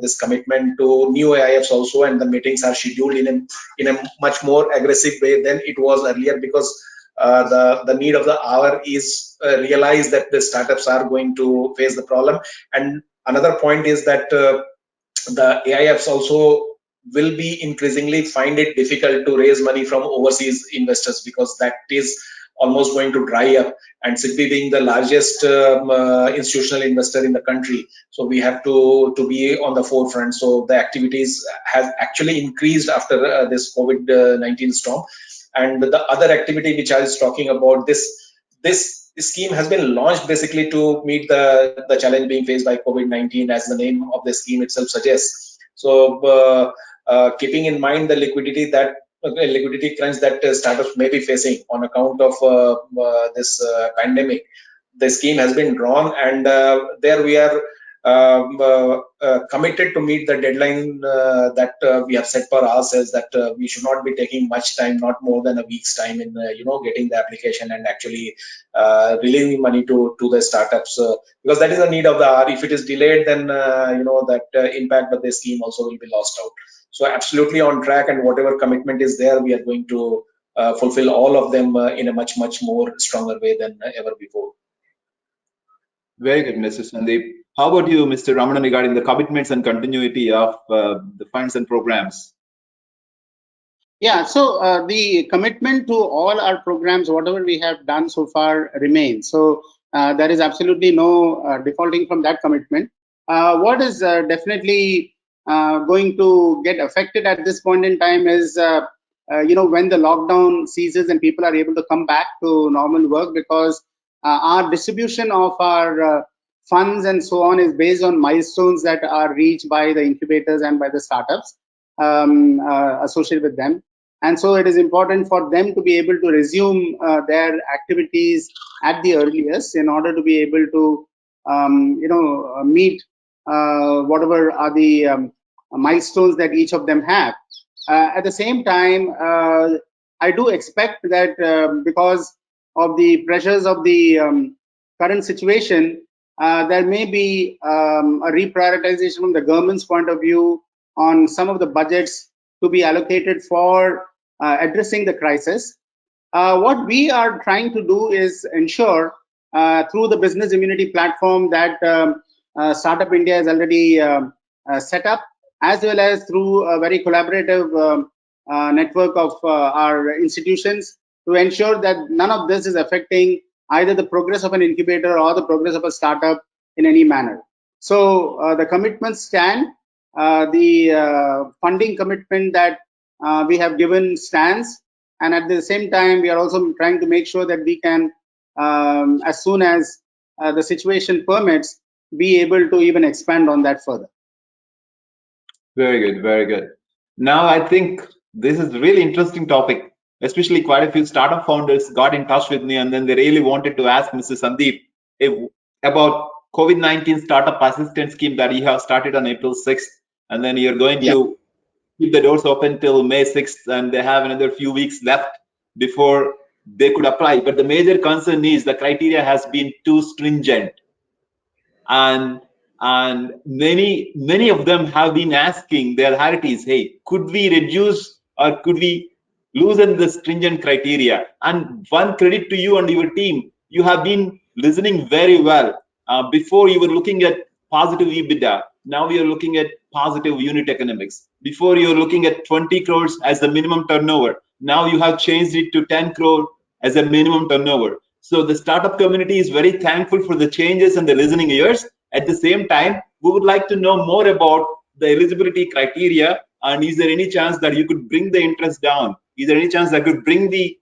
this commitment to new AIFs also, and the meetings are scheduled in a much more aggressive way than it was earlier, because the need of the hour is realized that the startups are going to face the problem. And another point is that the AIFs also will be increasingly find it difficult to raise money from overseas investors, because that is almost going to dry up, and SIDBI being the largest institutional investor in the country, so we have to be on the forefront. So the activities has actually increased after this COVID-19 storm. And the other activity which I was talking about, this scheme has been launched basically to meet the challenge being faced by COVID-19, as the name of the scheme itself suggests. So keeping in mind the liquidity crunch that startups may be facing on account of this pandemic, the scheme has been drawn, and there we are committed to meet the deadline that we have set for ourselves, that we should not be taking much time, not more than a week's time in getting the application and actually releasing money to the startups, because that is the need of the hour. If it is delayed, then that impact of the scheme also will be lost out. So absolutely on track, and whatever commitment is there, we are going to fulfill all of them in a much more stronger way than ever before.
Very good, Mr. Sandeep. How about you, Mr. Ramanan, regarding the commitments and continuity of the funds and programs?
Yeah, so the commitment to all our programs, whatever we have done so far, remains. So there is absolutely no defaulting from that commitment. What is definitely going to get affected at this point in time is, when the lockdown ceases and people are able to come back to normal work, because our distribution of our funds and so on is based on milestones that are reached by the incubators and by the startups associated with them. And so it is important for them to be able to resume their activities at the earliest, in order to be able to meet whatever are the milestones that each of them have. At the same time, I do expect that because of the pressures of the current situation, there may be a reprioritization from the government's point of view on some of the budgets to be allocated for addressing the crisis. What we are trying to do is ensure through the business immunity platform that Startup India is already set up, as well as through a very collaborative network of our institutions, to ensure that none of this is affecting either the progress of an incubator or the progress of a startup in any manner. So the commitments stand. The funding commitment that we have given stands, and at the same time we are also trying to make sure that we can, as soon as the situation permits, be able to even expand on that further.
Very good, very good. Now I think This is really interesting topic. Especially quite a few startup founders got in touch with me, and then they really wanted to ask Mr. Sandeep about COVID-19 startup assistance scheme that you have started on April 6th, and then you're going to keep the doors open till May 6th, and they have another few weeks left before they could apply. But the major concern is the criteria has been too stringent, and many of them have been asking their authorities, hey, could we reduce or could we loosen the stringent criteria? And one credit to you and your team, you have been listening very well. Before you were looking at positive EBITDA, now you're looking at positive unit economics. Before you were looking at 20 crores as the minimum turnover, now you have changed it to 10 crore as a minimum turnover. So the startup community is very thankful for the changes and the listening ears. At the same time, we would like to know more about the eligibility criteria, and is there any chance that you could bring the interest down? Is there any chance that could bring the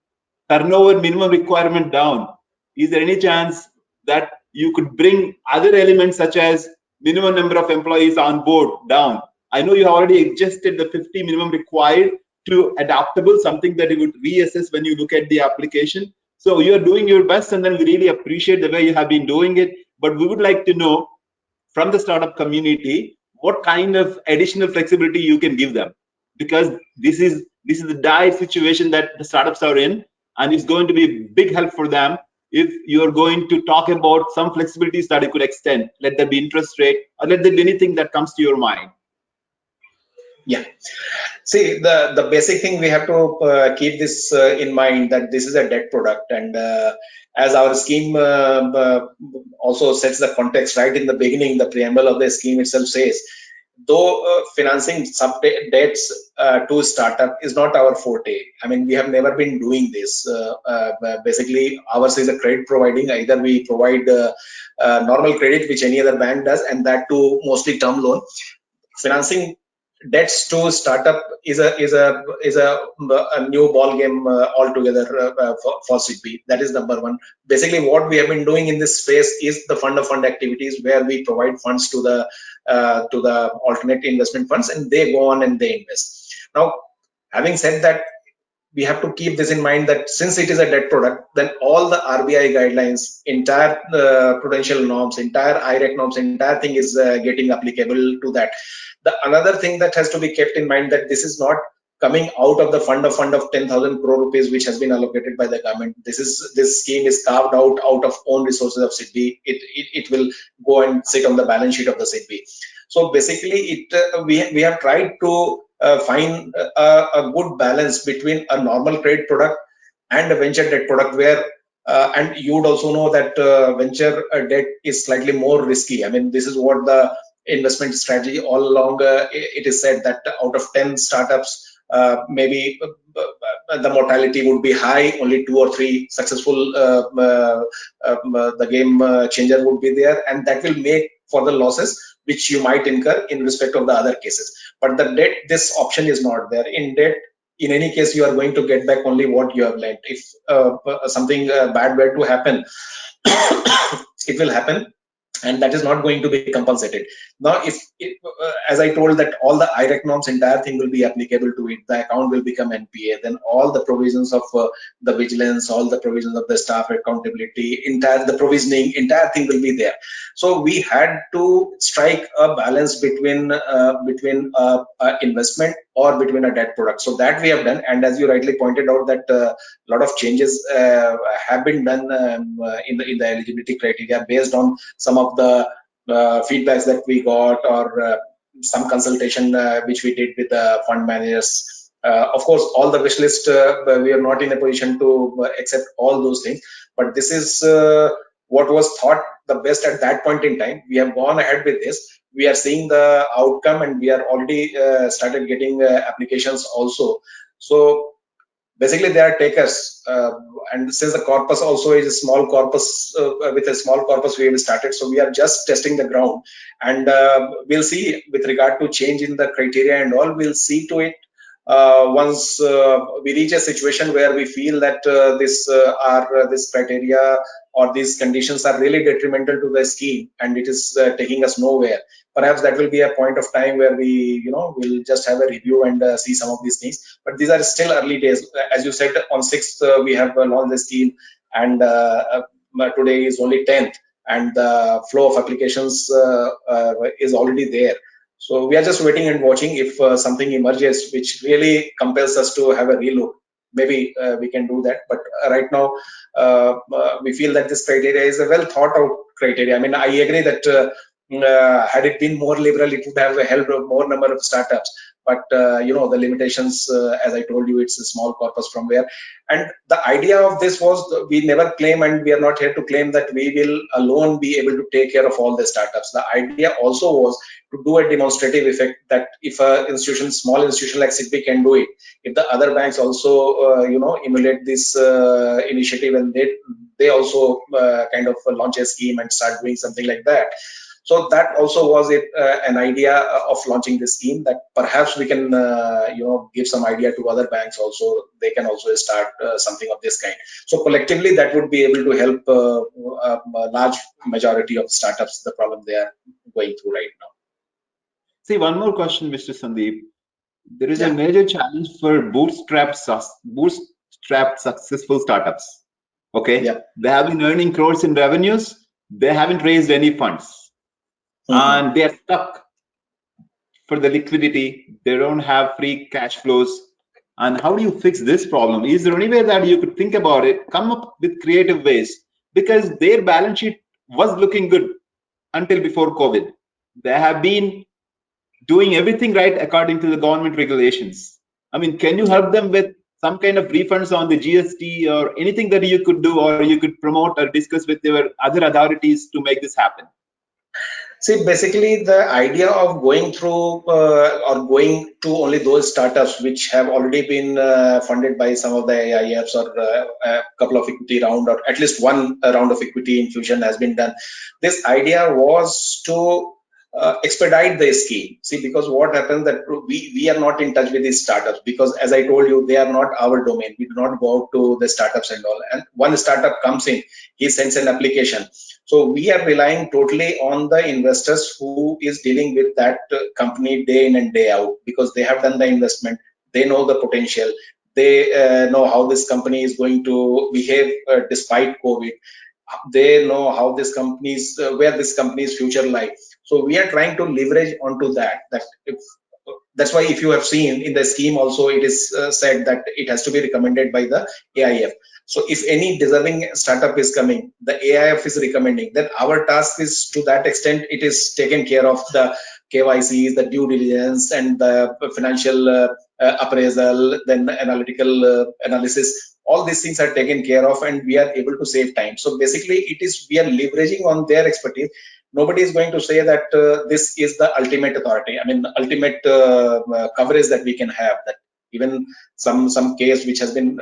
turnover minimum requirement down? Is there any chance that you could bring other elements such as minimum number of employees on board down? I know you have already adjusted the 50 minimum required to adaptable, something that you would reassess when you look at the application. So you are doing your best, and then we really appreciate the way you have been doing it. But we would like to know from the startup community what kind of additional flexibility you can give them, because this is the dire situation that the startups are in, and it's going to be a big help for them if you're going to talk about some flexibilities that you could extend. Let there be interest rate, or let there be anything that comes to your mind.
Yeah. See, the basic thing we have to keep this in mind, that this is a debt product, and as our scheme also sets the context right in the beginning, the preamble of the scheme itself says, though financing sub debts to startup is not our forte. I mean, we have never been doing this. Basically, ours is a credit providing. Either we provide normal credit, which any other bank does, and that too mostly term loan. Financing debts to startup is a new ball game altogether for SIDBI. That is number one. Basically, what we have been doing in this space is the fund of fund activities, where we provide funds to the alternate investment funds, and they go on and they invest. Now, having said that, we have to keep this in mind, that since it is a debt product, then all the RBI guidelines, entire prudential norms, entire IREC norms, entire thing is getting applicable to that. The another thing that has to be kept in mind, that this is not coming out of the fund of 10,000 crore rupees, which has been allocated by the government. This scheme is carved out of own resources of SIDBI. It will go and sit on the balance sheet of the SIDBI. So basically, we have tried to find a good balance between a normal credit product and a venture debt product, where and you would also know that venture debt is slightly more risky. I mean, this is what the investment strategy all along it is said, that out of 10 startups, maybe the mortality would be high, only 2 or 3 successful, the game changer would be there, and that will make for the losses which you might incur in respect of the other cases. But the debt, this option is not there. In debt, in any case, you are going to get back only what you have lent. If something bad were to happen, it will happen, and that is not going to be compensated. Now, if as I told, that all the IREC norms, entire thing will be applicable to it, the account will become NPA, then all the provisions of the vigilance, all the provisions of the staff accountability, the provisioning, entire thing will be there. So we had to strike a balance between investment or between a debt product. So that we have done, and as you rightly pointed out, that a lot of changes have been done in the eligibility criteria based on some of the feedbacks that we got, or some consultation which we did with the fund managers. Of course, all the wish list, we are not in a position to accept all those things, but this is what was thought the best at that point in time. We have gone ahead with this. We are seeing the outcome, and we are already started getting applications also. So basically, they are takers, and since the corpus also is a small corpus, with a small corpus we have started, so we are just testing the ground, and we'll see with regard to change in the criteria and all. We'll see to it once we reach a situation where we feel that this criteria or these conditions are really detrimental to the scheme and it is taking us nowhere, perhaps that will be a point of time where we, will just have a review and see some of these things. But these are still early days. As you said, on 6th we have launched the scheme, and today is only 10th, and the flow of applications is already there. So we are just waiting and watching. If something emerges which really compels us to have a relook, maybe we can do that. But right now, we feel that this criteria is a well thought out criteria. I mean, I agree that had it been more liberal, it would have helped a more number of startups. But the limitations, as I told you, it's a small corpus from where. And the idea of this was, we never claim, and we are not here to claim that we will alone be able to take care of all the startups. The idea also was to do a demonstrative effect, that if a small institution like SIDBI can do it, if the other banks also emulate this initiative, and they also kind of launch a scheme and start doing something like that. So that also was an idea of launching this scheme, that perhaps we can give some idea to other banks also. They can also start something of this kind. So collectively, that would be able to help a large majority of startups, the problem they are going through right now.
See, one more question, Mr. Sandeep. There is a major challenge for bootstrapped successful startups. Okay, they have been earning crores in revenues. They haven't raised any funds. And they are stuck for the liquidity. They don't have free cash flows. And how do you fix this problem? Is there any way that you could think about it, come up with creative ways? Because their balance sheet was looking good until before COVID. They have been doing everything right according to the government regulations. I mean, can you help them with some kind of refunds on the GST or anything that you could do, or you could promote or discuss with your other authorities to make this happen?
See, basically, the idea of going through or going to only those startups which have already been funded by some of the AIFs, or a couple of equity round, or at least one round of equity infusion has been done. This idea was to expedite the scheme. See, because what happens that we are not in touch with these startups, because as I told you, they are not our domain. We do not go out to the startups and all. And one startup comes in, he sends an application. So we are relying totally on the investors who is dealing with that company day in and day out, because they have done the investment, they know the potential, they know how this company is going to behave despite COVID. They know how this company's where this company's future lies. So we are trying to leverage onto that. That's why, if you have seen in the scheme also, it is said that it has to be recommended by the AIF. So if any deserving startup is coming, the AIF is recommending, then our task is, to that extent, it is taken care of the KYCs, the due diligence, and the financial appraisal, then the analytical analysis. All these things are taken care of, and we are able to save time. So basically, we are leveraging on their expertise. Nobody is going to say that this is the ultimate authority. I mean, ultimate coverage that we can have. That even some case which has been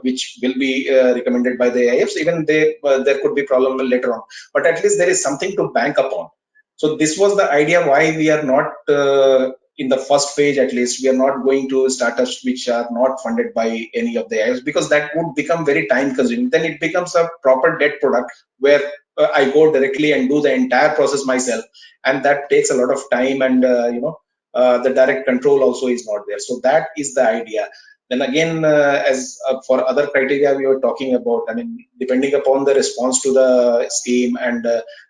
which will be recommended by the AIFs, even there could be problem later on. But at least there is something to bank upon. So this was the idea why we are not in the first phase, at least, we are not going to startups which are not funded by any of the AIFs, because that would become very time consuming. Then it becomes a proper debt product where I go directly and do the entire process myself, and that takes a lot of time, and the direct control also is not there. So that is the idea. Then again, as for other criteria we were talking about, I mean, depending upon the response to the scheme and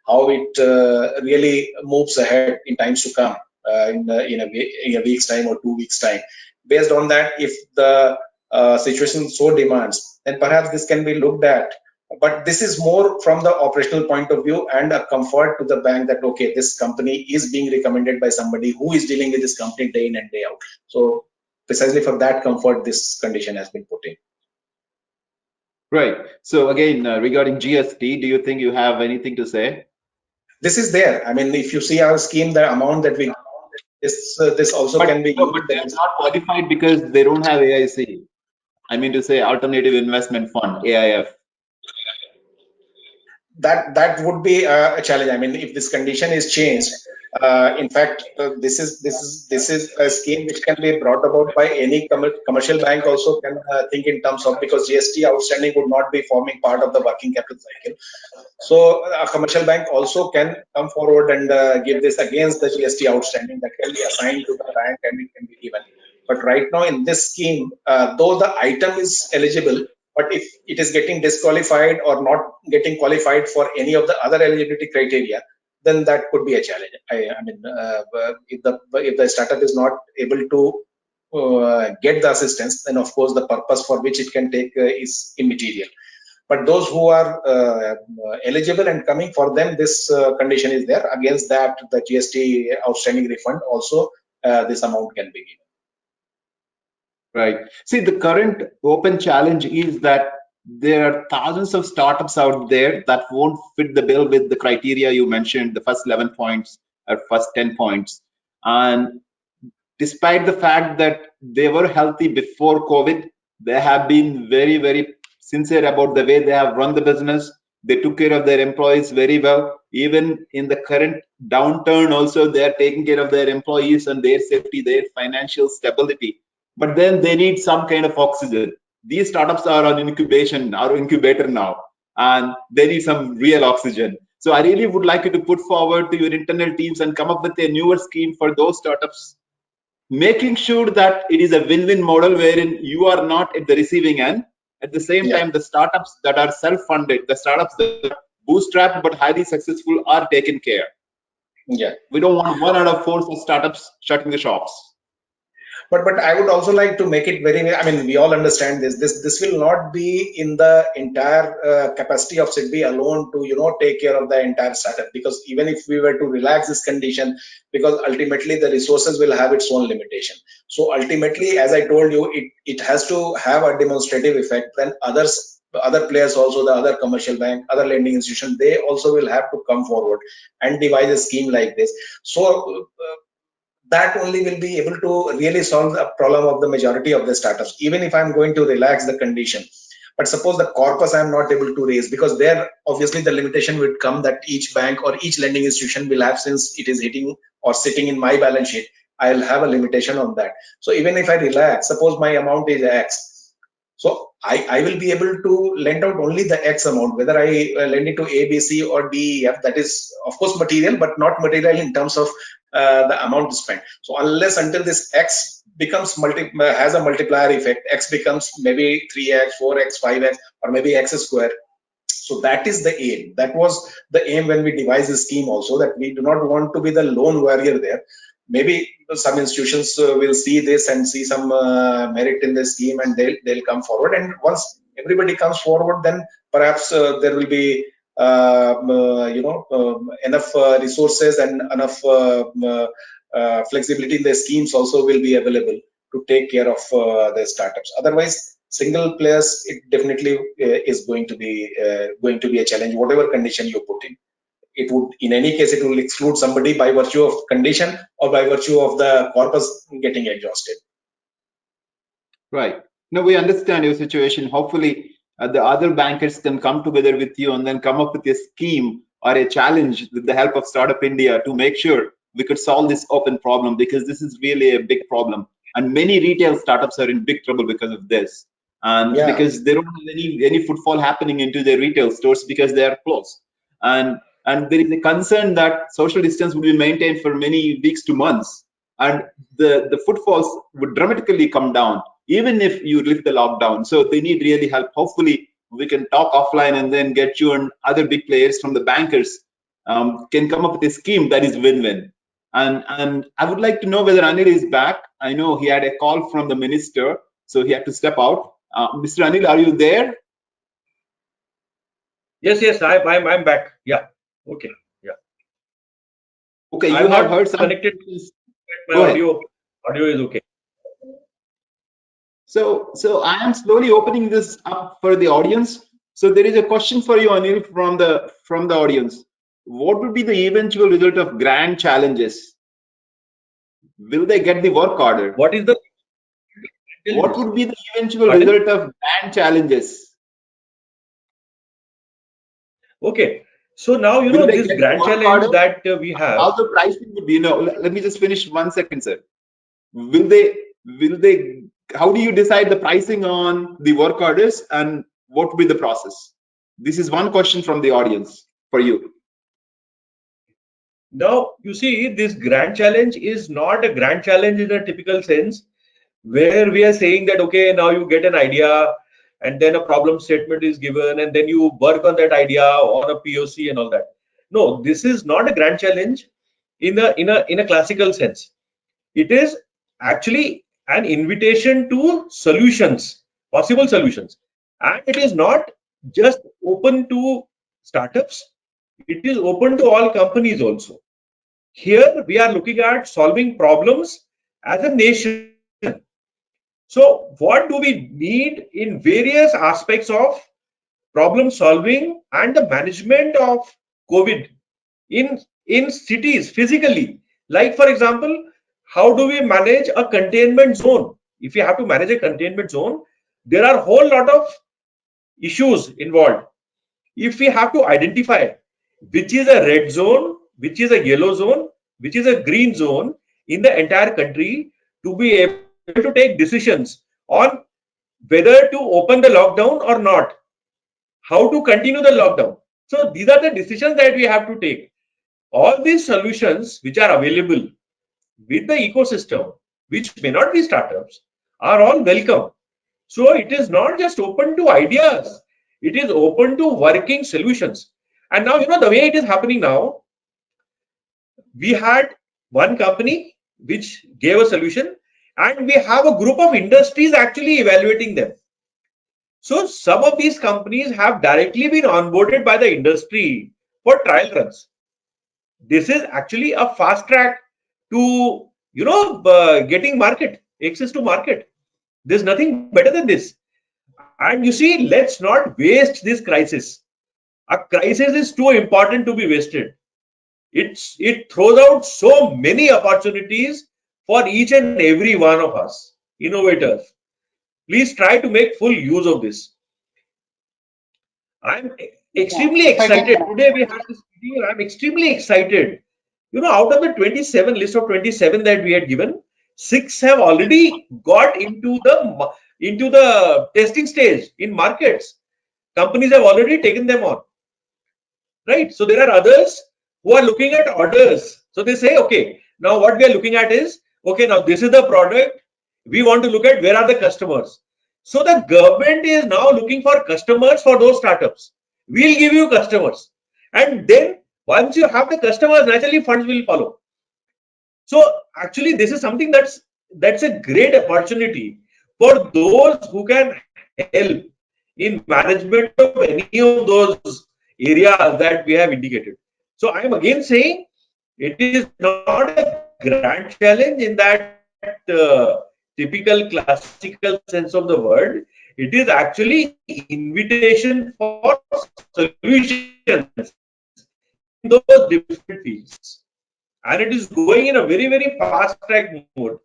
how it really moves ahead in times to come, in a week's time or 2 weeks' time. Based on that, if the situation so demands, then perhaps this can be looked at. But this is more from the operational point of view and a comfort to the bank that, okay, this company is being recommended by somebody who is dealing with this company day in and day out. So precisely for that comfort, this condition has been put in.
Right. So again, regarding GST, do you think you have anything to say?
This is there. I mean, if you see our scheme, the amount that we this also can be.
But they're not qualified because they don't have AIC. I mean to say, Alternative Investment Fund, AIF.
That would be a challenge. I mean, if this condition is changed, In fact, this is a scheme which can be brought about by any commercial bank also can think in terms of, because GST outstanding would not be forming part of the working capital cycle. So a commercial bank also can come forward and give this against the GST outstanding that can be assigned to the bank and it can be given. But right now in this scheme, though the item is eligible, but if it is getting disqualified or not getting qualified for any of the other eligibility criteria, then that could be a challenge. I mean, if the startup is not able to get the assistance, then of course the purpose for which it can take is immaterial. But those who are eligible and coming, for them this condition is there. Against that, the GST outstanding refund also this amount can be given.
Right. See, the current open challenge is that there are thousands of startups out there that won't fit the bill with the criteria you mentioned, the first 11 points or first 10 points. And despite the fact that they were healthy before COVID, they have been very, very sincere about the way they have run the business. They took care of their employees very well. Even in the current downturn also, they are taking care of their employees and their safety, their financial stability. But then they need some kind of oxygen. These startups are on incubation, or incubator now, and they need some real oxygen. So I really would like you to put forward to your internal teams and come up with a newer scheme for those startups, making sure that it is a win-win model wherein you are not at the receiving end. At the same time, the startups that are self-funded, the startups that are bootstrapped but highly successful are taken care.
Yeah.
We don't want 1 out of 4 startups shutting the shops.
But I would also like to make it very, I mean, we all understand this will not be in the entire capacity of SIDBI alone to take care of the entire startup, because even if we were to relax this condition, because ultimately the resources will have its own limitation. So ultimately, as I told you, it has to have a demonstrative effect. Then other players also, the other commercial bank, other lending institution, they also will have to come forward and devise a scheme like this. So that only will be able to really solve the problem of the majority of the startups, even if I'm going to relax the condition. But suppose the corpus I'm not able to raise, because there obviously the limitation would come that each bank or each lending institution will have, since it is hitting or sitting in my balance sheet, I'll have a limitation on that. So even if I relax, suppose my amount is X, so I will be able to lend out only the X amount, whether I lend it to A, B, C or D, E, F. That is of course material, but not material in terms of the amount spent. So unless until this X becomes has a multiplier effect, X becomes maybe 3X, 4X, 5X, or maybe X square. So that is the aim. That was the aim when we devised the scheme also, that we do not want to be the lone warrior there. Maybe some institutions will see this and see some merit in the scheme, and they'll come forward. And once everybody comes forward, then perhaps there will be enough resources and enough flexibility in the schemes also will be available to take care of the startups. Otherwise, single players, it definitely is going to be a challenge, whatever condition you put in. It would, in any case, it will exclude somebody by virtue of condition or by virtue of the corpus getting exhausted.
Right. No, we understand your situation. Hopefully, the other bankers can come together with you and then come up with a scheme or a challenge with the help of Startup India to make sure we could solve this open problem, because this is really a big problem. And many retail startups are in big trouble because of this. And because they don't have any footfall happening into their retail stores because they are closed. And there is a concern that social distance will be maintained for many weeks to months. And the footfalls would dramatically come down, even if you lift the lockdown. So they need really help. Hopefully, we can talk offline and then get you and other big players from the bankers can come up with a scheme that is win-win. And I would like to know whether Anil is back. I know he had a call from the minister, so he had to step out. Mr. Anil, are you there?
Yes, I'm back. Yeah. Okay. Yeah.
Okay, you have heard some
connected. My audio is okay.
So I am slowly opening this up for the audience. So there is a question for you, Anil, from the audience. What would be the eventual result of grand challenges? Will they get the work order?
What
would be the eventual result of grand challenges?
Okay. So now,
Will they
this
get
grand
work
challenge
order?
that we have.
How the pricing would be? Let me just finish 1 second, sir. Will they? How do you decide the pricing on the work orders, and what will be the process? This is one question from the audience for you.
Now, you see, this grand challenge is not a grand challenge in a typical sense, where we are saying that, okay, now you get an idea and then a problem statement is given and then you work on that idea on a POC and all that. No, this is not a grand challenge in a classical sense. It is actually an invitation to solutions, possible solutions. And it is not just open to startups, it is open to all companies also. Here we are looking at solving problems as a nation. So what do we need in various aspects of problem solving and the management of COVID in cities physically? Like, for example, how do we manage a containment zone? If you have to manage a containment zone, there are a whole lot of issues involved. If we have to identify which is a red zone, which is a yellow zone, which is a green zone in the entire country, to be able to take decisions on whether to open the lockdown or not, how to continue the lockdown. So these are the decisions that we have to take. All these solutions which are available with the ecosystem, which may not be startups, are all welcome. So it is not just open to ideas, it is open to working solutions. And now, the way it is happening now, we had one company which gave a solution, and we have a group of industries actually evaluating them. So some of these companies have directly been onboarded by the industry for trial runs. This is actually a fast track to getting access to market. There's nothing better than this. And you see, let's not waste this crisis. A crisis is too important to be wasted. It throws out so many opportunities for each and every one of us, innovators. Please try to make full use of this. I'm extremely excited. Today we had this meeting. I'm extremely excited. Out of the 27 list of 27 that we had given, 6 have already got into the testing stage in markets. Companies have already taken them on. Right? So there are others who are looking at orders. So they say, okay, now what we are looking at is, okay, now this is the product. We want to look at where are the customers. So the government is now looking for customers for those startups. We'll give you customers. And then once you have the customers, naturally funds will follow. So actually, this is something that's a great opportunity for those who can help in management of any of those areas that we have indicated. So I am again saying it is not a grand challenge in that typical classical sense of the word. It is actually invitation for solutions in those different fields. And it is going in a very, very fast track mode.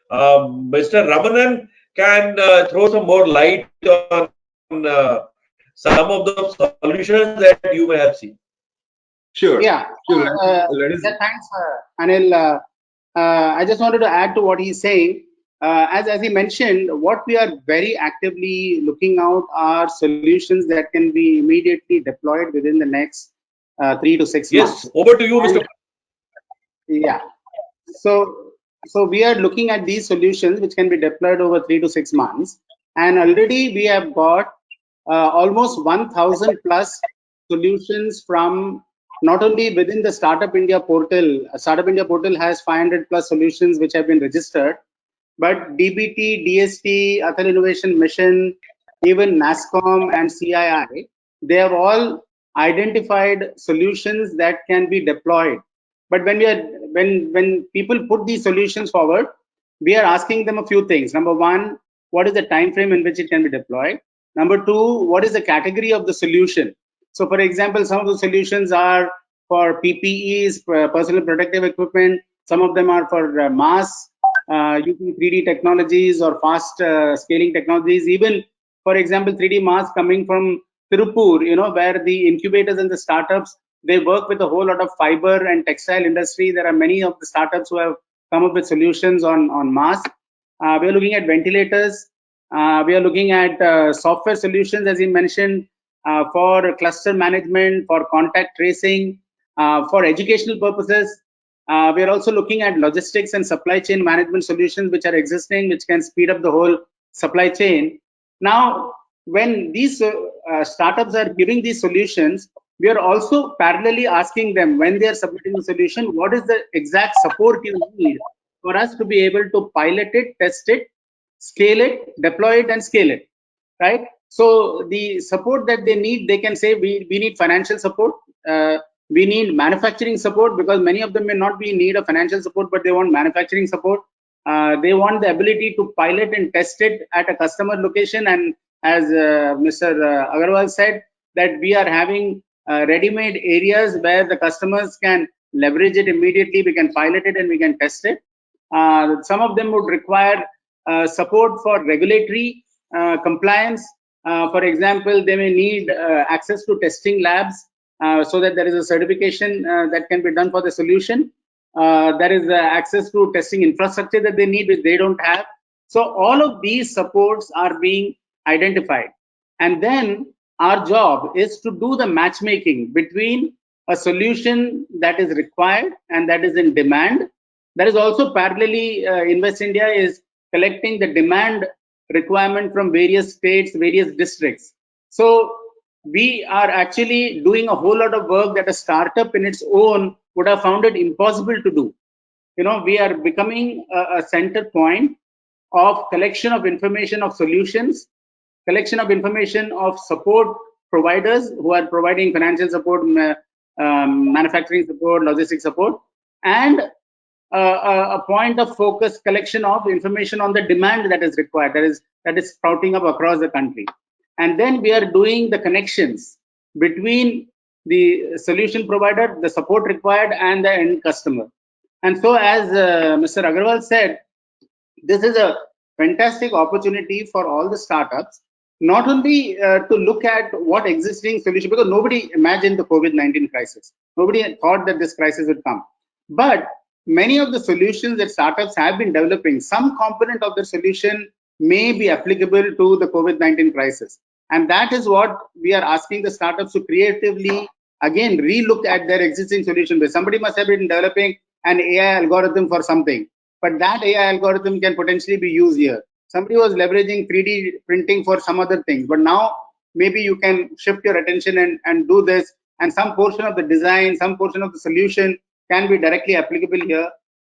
Mr. Ramanan can throw some more light on some of the solutions that you may have seen.
Sure.
Yeah.
Sure.
Thanks, Anil. I just wanted to add to what he's saying. As he mentioned, what we are very actively looking out are solutions that can be immediately deployed within the next 3 to 6 months.
Yes, over to you, Mr.
Yeah. So we are looking at these solutions which can be deployed over 3 to 6 months, and already we have got almost 1,000 plus solutions from not only within the Startup India portal. Startup India portal has 500 plus solutions which have been registered, but DBT, DST, Atal Innovation Mission, even NASSCOM and CII, they have all identified solutions that can be deployed. But when people put these solutions forward, we are asking them a few things. Number one, what is the time frame in which it can be deployed? Number two, what is the category of the solution? So, for example, some of the solutions are for PPEs, personal protective equipment. Some of them are for masks, using 3D technologies or fast scaling technologies. Even, for example, 3D masks coming from Tirupur, where the incubators and the startups, they work with a whole lot of fiber and textile industry. There are many of the startups who have come up with solutions on masks. We are looking at ventilators. We are looking at software solutions, as you mentioned, for cluster management, for contact tracing, for educational purposes. We are also looking at logistics and supply chain management solutions which are existing, which can speed up the whole supply chain. Now, when these startups are giving these solutions, we are also parallelly asking them, when they are submitting the solution, what is the exact support you need for us to be able to pilot it, test it, scale it, deploy it, and scale it, right? So the support that they need, they can say, we need financial support, we need manufacturing support, because many of them may not be in need of financial support, but they want manufacturing support. They want the ability to pilot and test it at a customer location. And as Mr. Agrawal said, that we are having ready-made areas where the customers can leverage it immediately. We can pilot it and we can test it. Some of them would require support for regulatory compliance. For example, they may need access to testing labs so that there is a certification that can be done for the solution. There is access to testing infrastructure that they need, which they don't have. So all of these supports are being identified. And then our job is to do the matchmaking between a solution that is required and that is in demand. There is also parallelly, Invest India is collecting the demand requirement from various states, various districts. So we are actually doing a whole lot of work that a startup in its own would have found it impossible to do. We are becoming a center point of collection of information of solutions, collection of information of support providers who are providing financial support, manufacturing support, logistics support, and a point of focus collection of information on the demand that is required, that is sprouting up across the country. And then we are doing the connections between the solution provider, the support required, and the end customer. And so, as Mr. Agrawal said, this is a fantastic opportunity for all the startups, not only to look at what existing solution, because nobody imagined the COVID-19 crisis. Nobody thought that this crisis would come. But many of the solutions that startups have been developing, some component of the solution may be applicable to the COVID-19 crisis. And that is what we are asking the startups to creatively, again, relook at their existing solution. Where somebody must have been developing an AI algorithm for something, but that AI algorithm can potentially be used here. Somebody was leveraging 3D printing for some other thing, but now maybe you can shift your attention and do this, and some portion of the design, some portion of the solution can be directly applicable here.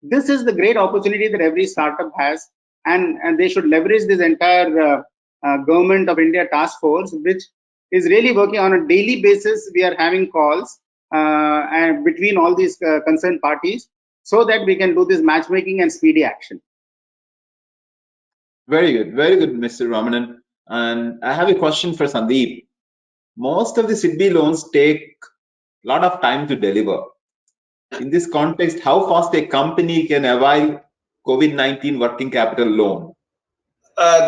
This is the great opportunity that every startup has, and they should leverage this entire Government of India task force, which is really working on a daily basis. We are having calls and between all these concerned parties so that we can do this matchmaking and speedy action.
Very good, Mr. Ramanan. And I have a question for Sandeep. Most of the SIDBI loans take a lot of time to deliver. In this context, how fast a company can avail COVID-19 working capital loan?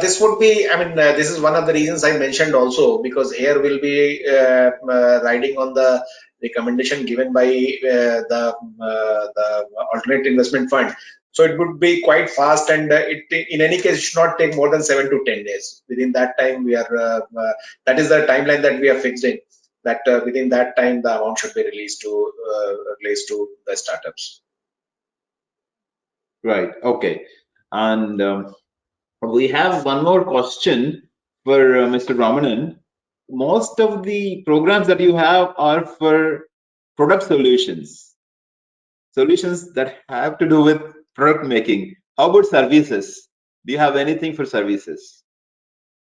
This would be, this is one of the reasons I mentioned also, because here we'll be riding on the recommendation given by the alternate investment fund. So it would be quite fast, and it in any case should not take more than 7 to 10 days. Within that time, we are that is the timeline that we are fixed in. That within that time, the amount should be released to the startups.
Right. Okay. And we have one more question for Mr. Ramanan. Most of the programs that you have are for product solutions that have to do with product making. How about services? Do you have anything for services?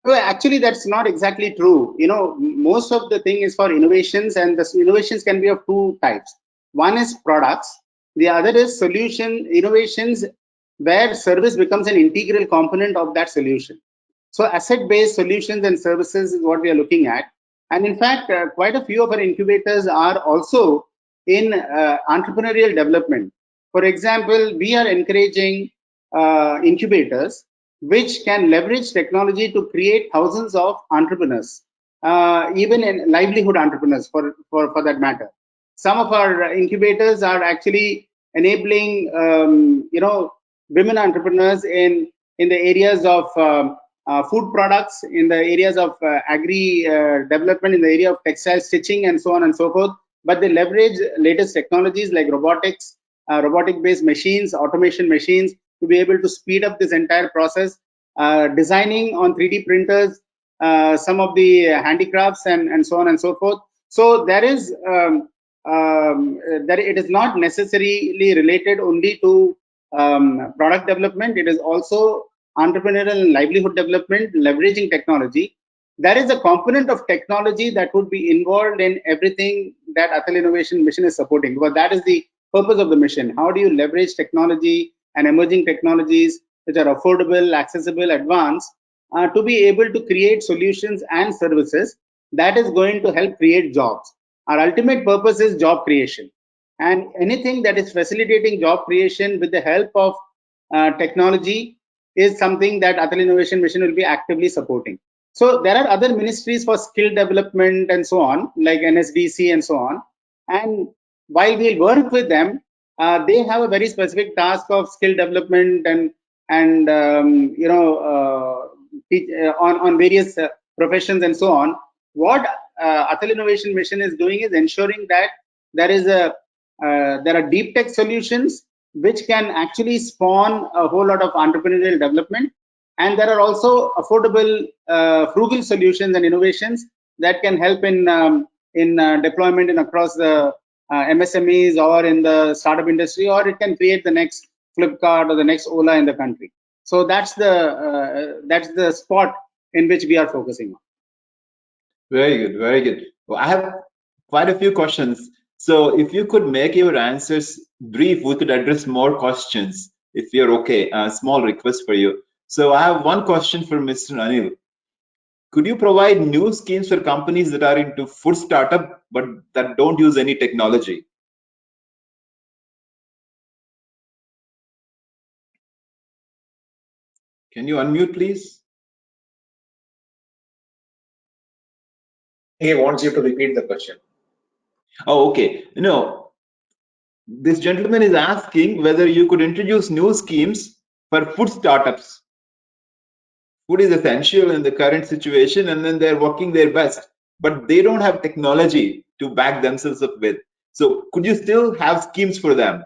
Well, actually, that's not exactly true. Most of the thing is for innovations, and the innovations can be of two types. One is products. The other is solution innovations, where service becomes an integral component of that solution. So asset-based solutions and services is what we are looking at. And in fact, quite a few of our incubators are also in entrepreneurial development. For example, we are encouraging incubators which can leverage technology to create thousands of entrepreneurs. even in livelihood entrepreneurs for that matter. Some of our incubators are actually enabling, women entrepreneurs in the areas of food products, in the areas of agri development, in the area of textile stitching, and so on and so forth. But they leverage latest technologies like robotics, robotic-based machines, automation machines, to be able to speed up this entire process, designing on 3D printers, some of the handicrafts, and so on and so forth. So there is that it is not necessarily related only to product development. It is also entrepreneurial and livelihood development, leveraging technology. There is a component of technology that would be involved in everything that Atal Innovation Mission is supporting, because that is the purpose of the mission. How do you leverage technology and emerging technologies which are affordable, accessible, advanced, to be able to create solutions and services that is going to help create jobs. Our ultimate purpose is job creation, and anything that is facilitating job creation with the help of technology is something that Atal Innovation Mission will be actively supporting. So there are other ministries for skill development and so on, like NSDC and so on. And while we'll work with them, they have a very specific task of skill development and on various professions and so on. What Atal Innovation Mission is doing is ensuring that there are deep tech solutions which can actually spawn a whole lot of entrepreneurial development, and there are also affordable, frugal solutions and innovations that can help in deployment in across the MSMEs or in the startup industry, or it can create the next Flipkart or the next Ola in the country. So that's the spot in which we are focusing on.
Very good, very good. Well, I have quite a few questions. So if you could make your answers brief, we could address more questions if you're okay. A small request for you. So I have one question for Mr. Anil. Could you provide new schemes for companies that are into food startup but that don't use any technology? Can you unmute, please?
He wants you to repeat the question.
Oh, okay. No, this gentleman is asking whether you could introduce new schemes for food startups. Food is essential in the current situation, and then they're working their best, but they don't have technology to back themselves up with. So could you still have schemes for them?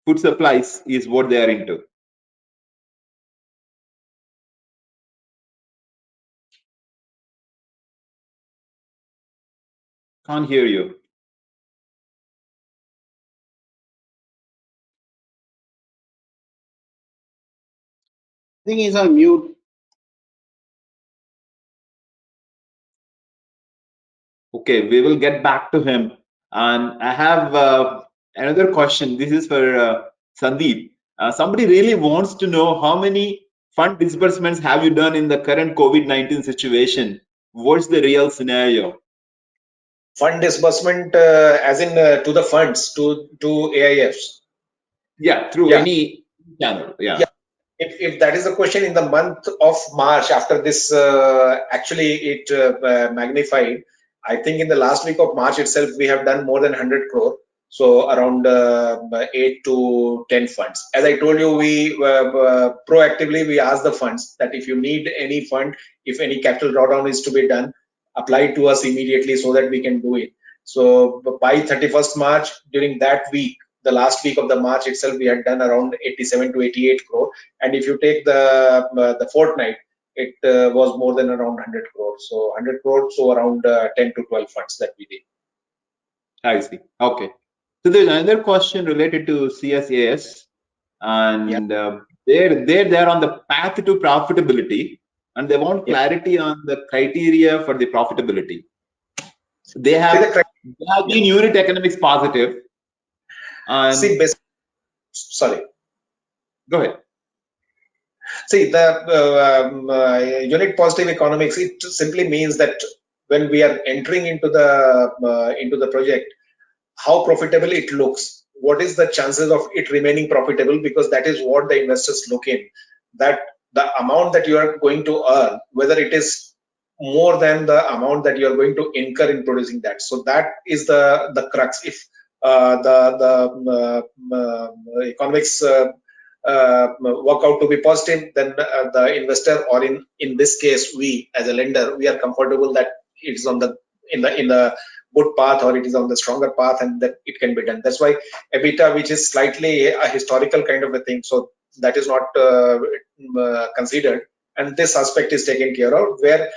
Food supplies is what they are into. Can't hear you.
I think he's on mute.
Okay, we will get back to him. And I have another question. This is for Sandeep. Somebody really wants to know how many fund disbursements have you done in the current COVID-19 situation? What's the real scenario?
Fund disbursement, as in to the funds, to AIFs.
Yeah, through any channel. Yeah.
If that is the question, in the month of March, after this actually it magnified, I think in the last week of March itself, we have done more than 100 crore. So around 8 to 10 funds. As I told you, we proactively we ask the funds that if you need any fund, if any capital drawdown is to be done, apply to us immediately so that we can do it. So by 31st March, during that week, the last week of the March itself, we had done around 87 to 88 crore. And if you take the fortnight, it was more than around 100 crore. So 100 crore, so around 10 to 12 funds that we did.
I see. Okay. So there's another question related to CSAS, and they're on the path to profitability, and they want clarity on the criteria for the profitability. They have been unit economics positive. And
sorry.
Go ahead.
See, the unit positive economics, it simply means that when we are entering into the project, how profitable it looks, what is the chances of it remaining profitable, because that is what the investors look in, that the amount that you are going to earn, whether it is more than the amount that you are going to incur in producing that. So that is the crux. If the economics work out to be positive, then the investor, or in this case we as a lender, we are comfortable that it's on the in the good path, or it is on the stronger path, and that it can be done. That's why EBITDA, which is slightly a historical kind of a thing, so that is not considered, and this aspect is taken care of, where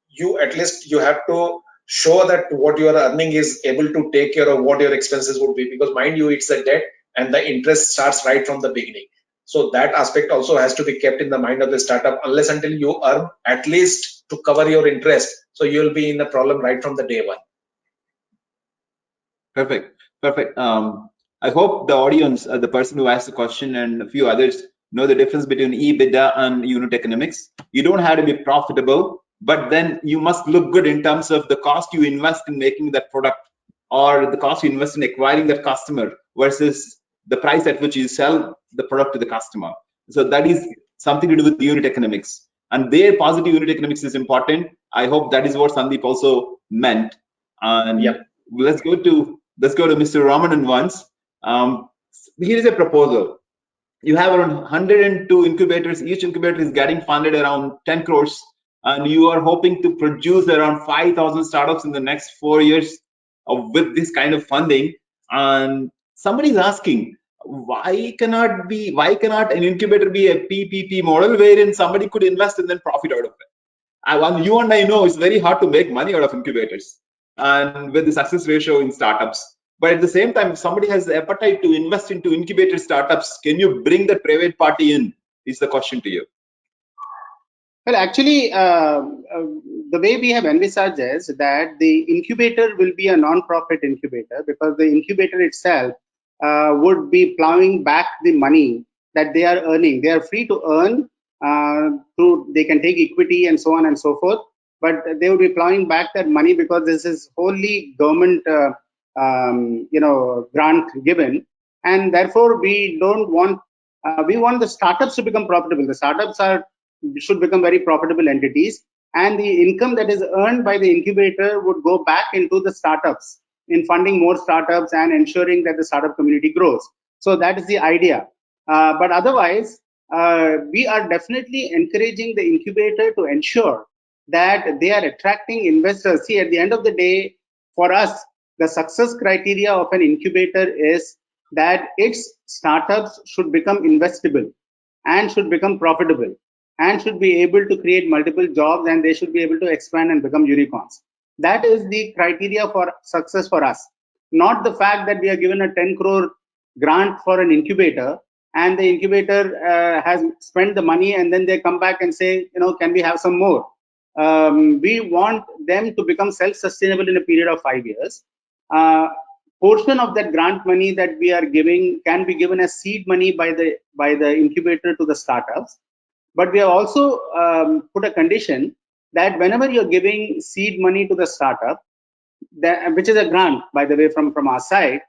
you at least you have to show that what you are earning is able to take care of what your expenses would be, because mind you, it's a debt and the interest starts right from the beginning. So that aspect also has to be kept in the mind of the startup. Unless until you earn at least to cover your interest, so you'll be in the problem right from the day one.
Perfect. I hope the audience, the person who asked the question and a few others, know the difference between EBITDA and unit economics. You don't have to be profitable, but then you must look good in terms of the cost you invest in making that product, or the cost you invest in acquiring that customer versus the price at which you sell the product to the customer. So that is something to do with the unit economics, and their positive unit economics is important. I hope that is what Sandeep also meant. And
yep.
let's go to Mr. Ramanan once. Here is a proposal. You have around 102 incubators. Each incubator is getting funded around 10 crores, and you are hoping to produce around 5,000 startups in the next 4 years with this kind of funding. And somebody is asking, why cannot an incubator be a PPP model wherein somebody could invest and then profit out of it? You and I know it's very hard to make money out of incubators and with the success ratio in startups. But at the same time, if somebody has the appetite to invest into incubator startups, can you bring the private party in? Is the question to you.
Well, actually, the way we have envisaged is that the incubator will be a non-profit incubator, because the incubator itself would be plowing back the money that they are earning. They are free to earn they can take equity and so on and so forth, but they will be plowing back that money because this is wholly government grant given, and therefore we don't want we want the startups to become profitable. The startups should become very profitable entities, and the income that is earned by the incubator would go back into the startups in funding more startups and ensuring that the startup community grows. So that is the idea. But otherwise, we are definitely encouraging the incubator to ensure that they are attracting investors. See, at the end of the day, for us, the success criteria of an incubator is that its startups should become investable and should become profitable and should be able to create multiple jobs, and they should be able to expand and become unicorns. That is the criteria for success for us, not the fact that we are given a 10 crore grant for an incubator and the incubator has spent the money and then they come back and say, can we have some more? We want them to become self-sustainable in a period of 5 years. Portion of that grant money that we are giving can be given as seed money by the incubator to the startups. But we have also put a condition that whenever you're giving seed money to the startup, which is a grant, by the way, from our side,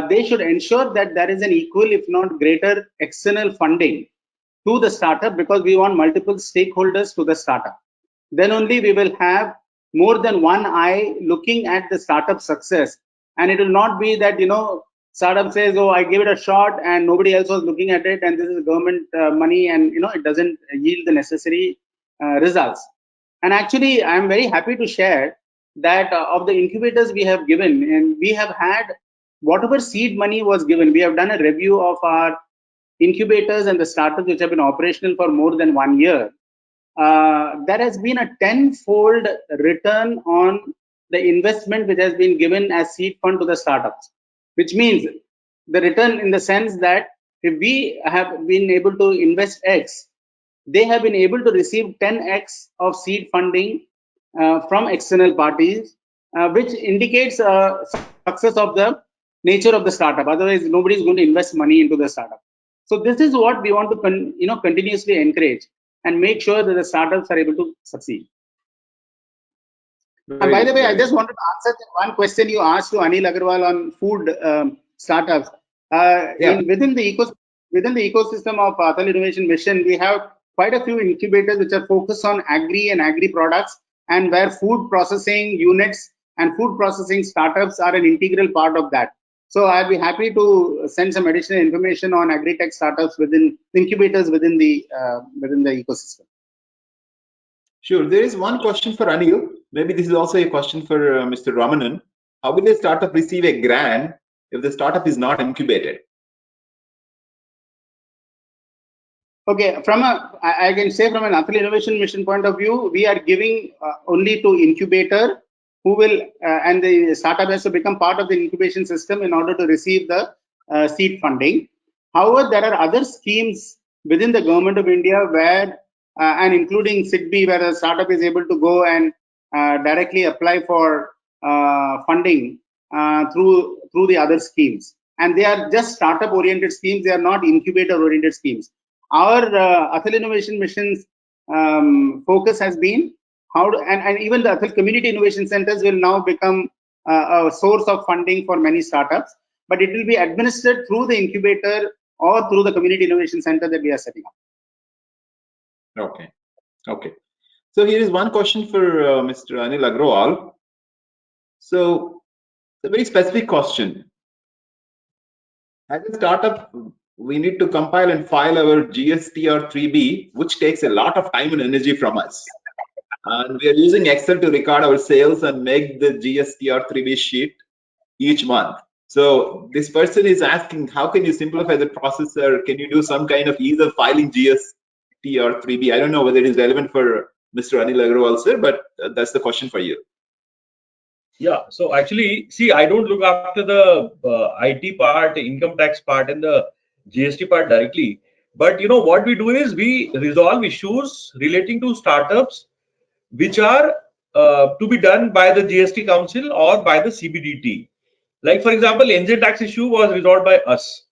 they should ensure that there is an equal, if not greater, external funding to the startup, because we want multiple stakeholders to the startup. Then only we will have more than one eye looking at the startup success. And it will not be that, startup says, oh, I gave it a shot and nobody else was looking at it, and this is government money, and it doesn't yield the necessary results. And actually, I'm very happy to share that of the incubators we have given, and we have had whatever seed money was given, we have done a review of our incubators and the startups which have been operational for more than 1 year. There has been a 10-fold return on the investment which has been given as seed fund to the startups, which means the return in the sense that if we have been able to invest X, they have been able to receive 10X of seed funding from external parties, which indicates success of the nature of the startup. Otherwise, nobody is going to invest money into the startup. So this is what we want to continuously encourage and make sure that the startups are able to succeed. And by the way, I just wanted to answer one question you asked to Anil Agrawal on food startups. Within the ecosystem of Atal Innovation Mission, we have quite a few incubators which are focused on agri and agri products, and where food processing units and food processing startups are an integral part of that. So I'll be happy to send some additional information on agri-tech startups within incubators within the ecosystem.
Sure. There is one question for Anil. Maybe this is also a question for Mr. Ramanan. How will a startup receive a grant if the startup is not incubated?
Okay, I can say from an Atal Innovation Mission point of view, we are giving only to incubator who will, and the startup has to become part of the incubation system in order to receive the seed funding. However, there are other schemes within the Government of India where, and including SIDBI, where a startup is able to go and directly apply for funding through the other schemes. And they are just startup oriented schemes, they are not incubator oriented schemes. Our Atal Innovation Mission's focus has been how to, and even the Atal Community Innovation Centers will now become a source of funding for many startups, but it will be administered through the incubator or through the Community Innovation Center that we are setting up.
Okay. Okay. So here is one question for Mr. Anil Agrawal. So a very specific question. As a startup, we need to compile and file our GST or 3B, which takes a lot of time and energy from us. And we are using Excel to record our sales and make the GST or 3B sheet each month. So this person is asking, how can you simplify the process, or can you do some kind of ease of filing GST or 3B? I don't know whether it is relevant for Mr. Anil Agrawal, sir, but that's the question for you.
Yeah, so actually, see, I don't look after the IT part, income tax part, and the GST part directly. But you know what we do is we resolve issues relating to startups which are to be done by the GST Council or by the CBDT. Like for example, engine tax issue was resolved by us,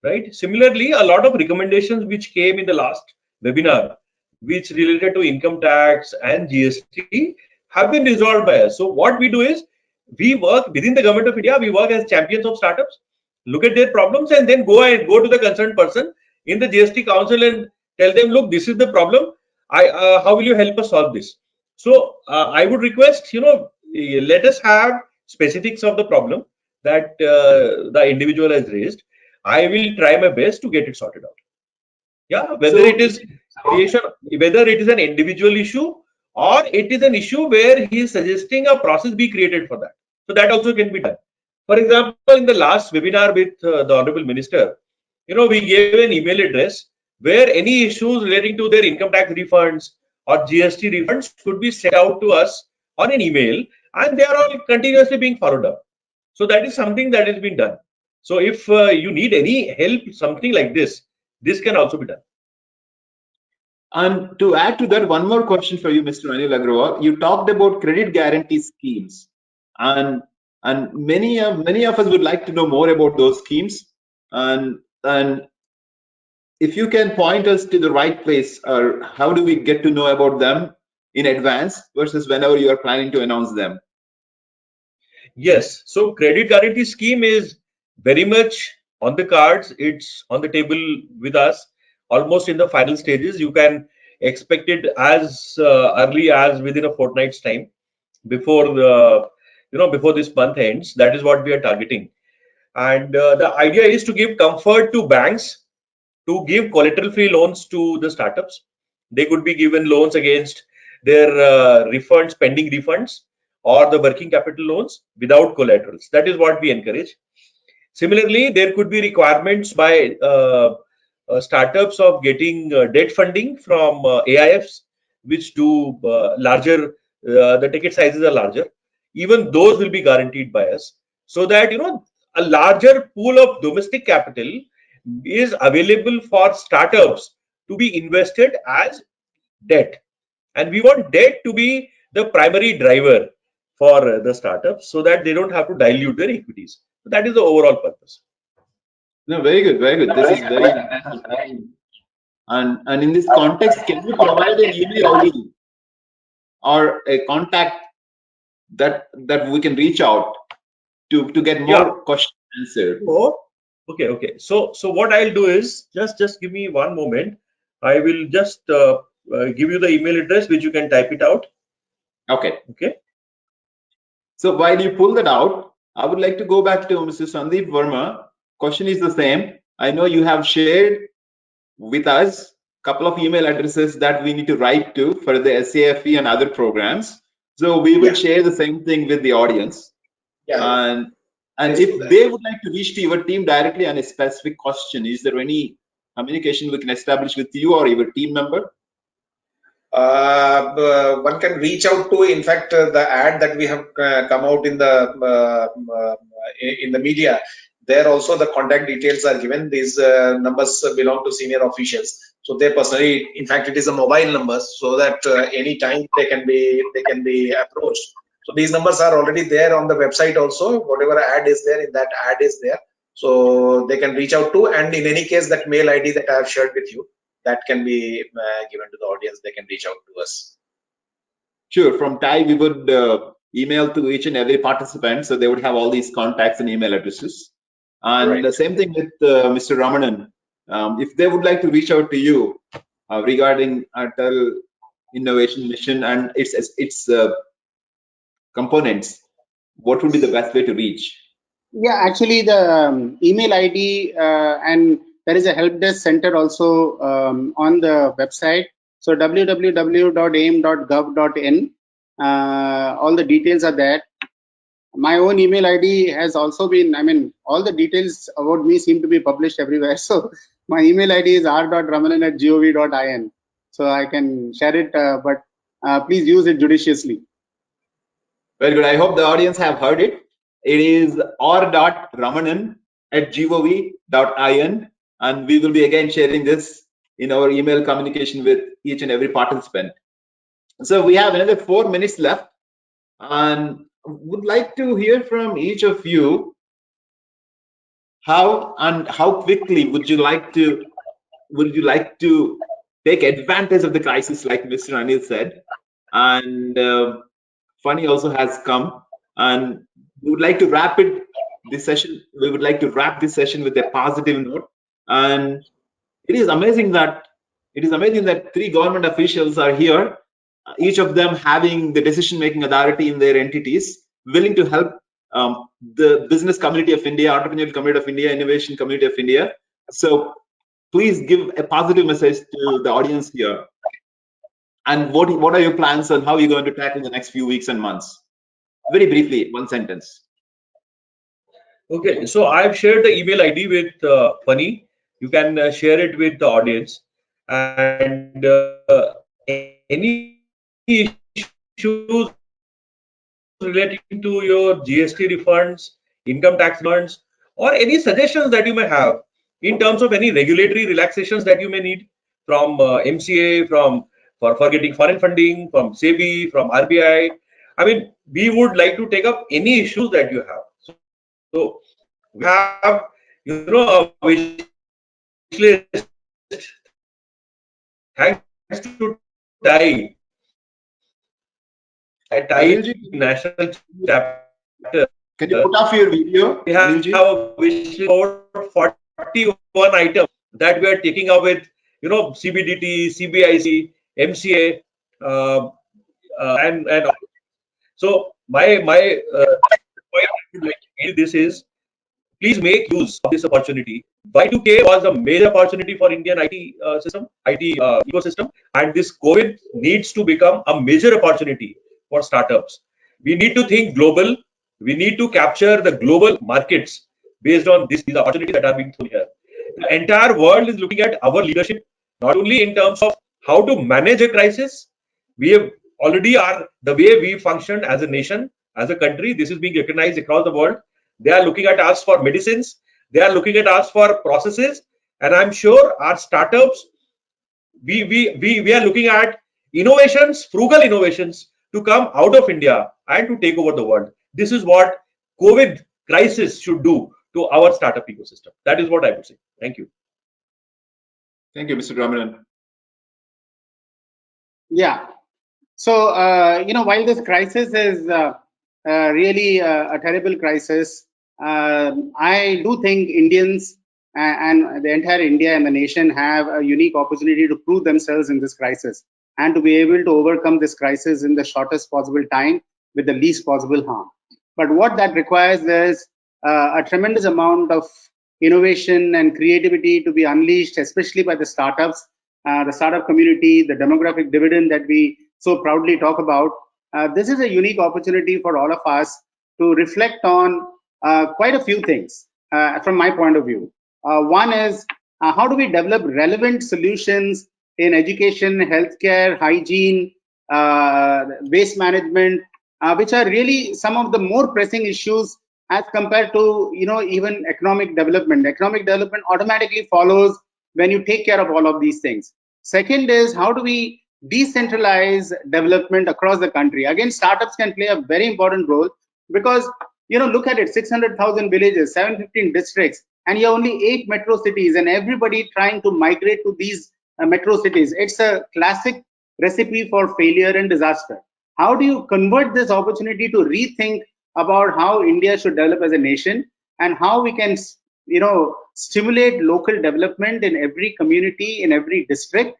right? Similarly, a lot of recommendations which came in the last webinar, which related to income tax and GST, have been resolved by us. So what we do is we work within the Government of India. We work as champions of startups, look at their problems, and then go to the concerned person in the GST Council and tell them, look, this is the problem. How will you help us solve this? So I would request, let us have specifics of the problem that the individual has raised. I will try my best to get it sorted out. Yeah, whether it is an individual issue or it is an issue where he is suggesting a process be created for that. So that also can be done. For example, in the last webinar with the Honorable Minister, we gave an email address where any issues relating to their income tax refunds or GST refunds could be sent out to us on an email, and they are all continuously being followed up. So that is something that has been done. So if you need any help, something like this can also be done.
And to add to that, one more question for you, Mr. Anil Agrawal. You talked about credit guarantee schemes, and many of us would like to know more about those schemes. And if you can point us to the right place, or how do we get to know about them in advance versus whenever you are planning to announce them?
Yes, so credit guarantee scheme is very much on the cards. It's on the table with us, almost in the final stages. You can expect it as early as within a fortnight's time before before this month ends. That is what we are targeting. And the idea is to give comfort to banks to give collateral-free loans to the startups. They could be given loans against their refunds, pending refunds, or the working capital loans without collaterals. That is what we encourage. Similarly, there could be requirements by startups of getting debt funding from AIFs, which do larger, the ticket sizes are larger. Even those will be guaranteed by us, so that a larger pool of domestic capital is available for startups to be invested as debt. And we want debt to be the primary driver for the startups so that they don't have to dilute their equities. So that is the overall purpose.
No, very good, very good. This is very interesting. And in this context, can you provide an email ID or a contact that we can reach out to get more questions answered?
Oh, okay. So what I'll do is just give me one moment. I will just give you the email address which you can type it out.
Okay.
Okay.
So while you pull that out, I would like to go back to Mr. Sandeep Varma. Question is the same. I know you have shared with us a couple of email addresses that we need to write to for the SAFE and other programs. So we will share the same thing with the audience. And if they would like to reach to your team directly on a specific question, is there any communication we can establish with you or your team member?
One can reach out to, in fact, the ad that we have come out in the media. There also the contact details are given. These numbers belong to senior officials, so they personally, in fact, it is a mobile number, so that any time they can be approached. So these numbers are already there on the website also. Whatever ad is there, in that ad is there, so they can reach out to. And in any case, that mail ID that I have shared with you, that can be given to the audience. They can reach out to us.
Sure. From TiE, we would email to each and every participant, so they would have all these contacts and email addresses. And the same thing with Mr. Ramanan. If they would like to reach out to you regarding Atal Innovation Mission and its components, what would be the best way to reach?
Yeah, actually, the email ID and there is a help desk center also on the website. So www.aim.gov.in. All the details are there. My own email ID has also been, I mean, all the details about me seem to be published everywhere. So my email ID is r.ramanan@gov.in. So I can share it, but please use it judiciously.
Very good. I hope the audience have heard it. It is r.ramanan@gov.in, and we will be again sharing this in our email communication with each and every participant. So we have another 4 minutes left, and would like to hear from each of you how quickly would you like to take advantage of the crisis, like Mr. Anil said. And Funny also has come, and we would like to wrap this session with a positive note. And it is amazing that 3 government officials are here, each of them having the decision-making authority in their entities, willing to help the business community of India, entrepreneurial community of India, innovation community of India. So please give a positive message to the audience here. And what are your plans on how you're going to tackle the next few weeks and months? Very briefly, one sentence.
Okay, so I've shared the email ID with Pani. You can share it with the audience. And any issues relating to your GST refunds, income tax refunds, or any suggestions that you may have in terms of any regulatory relaxations that you may need from MCA, for getting foreign funding, from SEBI, from RBI. I mean, we would like to take up any issues that you have. So we have, a wish list. Thanks to TiE. TiE National Chapter.
Can you put off your video?
We have a wish list of 41 items that we are taking up with, CBDT, CBIC, MCA, and so my point I would like to make this is, please make use of this opportunity. Y2K was a major opportunity for Indian IT ecosystem, and this COVID needs to become a major opportunity for startups. We need to think global. We need to capture the global markets based on these opportunities that are being thrown here. The entire world is looking at our leadership, not only in terms of how to manage a crisis. We have already are the way we function as a nation, as a country. This is being recognized across the world. They are looking at us for medicines. They are looking at us for processes. And I'm sure our startups, we are looking at innovations, frugal innovations, to come out of India and to take over the world. This is what COVID crisis should do to our startup ecosystem. That is what I would say. Thank you.
Thank you, Mr. Ramanan.
Yeah. So, while this crisis is really a terrible crisis, I do think Indians and the entire India and the nation have a unique opportunity to prove themselves in this crisis. and to be able to overcome this crisis in the shortest possible time with the least possible harm. But what that requires is a tremendous amount of innovation and creativity to be unleashed, especially by the startups, the startup community, the demographic dividend that we so proudly talk about. This is a unique opportunity for all of us to reflect on quite a few things from my point of view. One is how do we develop relevant solutions in education, healthcare, hygiene, waste management, which are really some of the more pressing issues as compared to even economic development. Economic development automatically follows when you take care of all of these things. Second is how do we decentralize development across the country? Again, startups can play a very important role because look at it, 600,000 villages, 715 districts, and you have only 8 metro cities, and everybody trying to migrate to these metro cities. It's a classic recipe for failure and disaster. How do you convert this opportunity to rethink about how India should develop as a nation and how we can, stimulate local development in every community, in every district?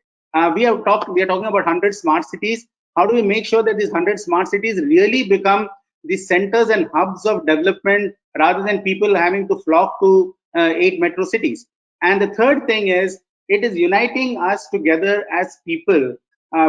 We are talking about 100 smart cities. How do we make sure that these 100 smart cities really become the centers and hubs of development rather than people having to flock to 8 metro cities? And the third thing is, it is uniting us together as people.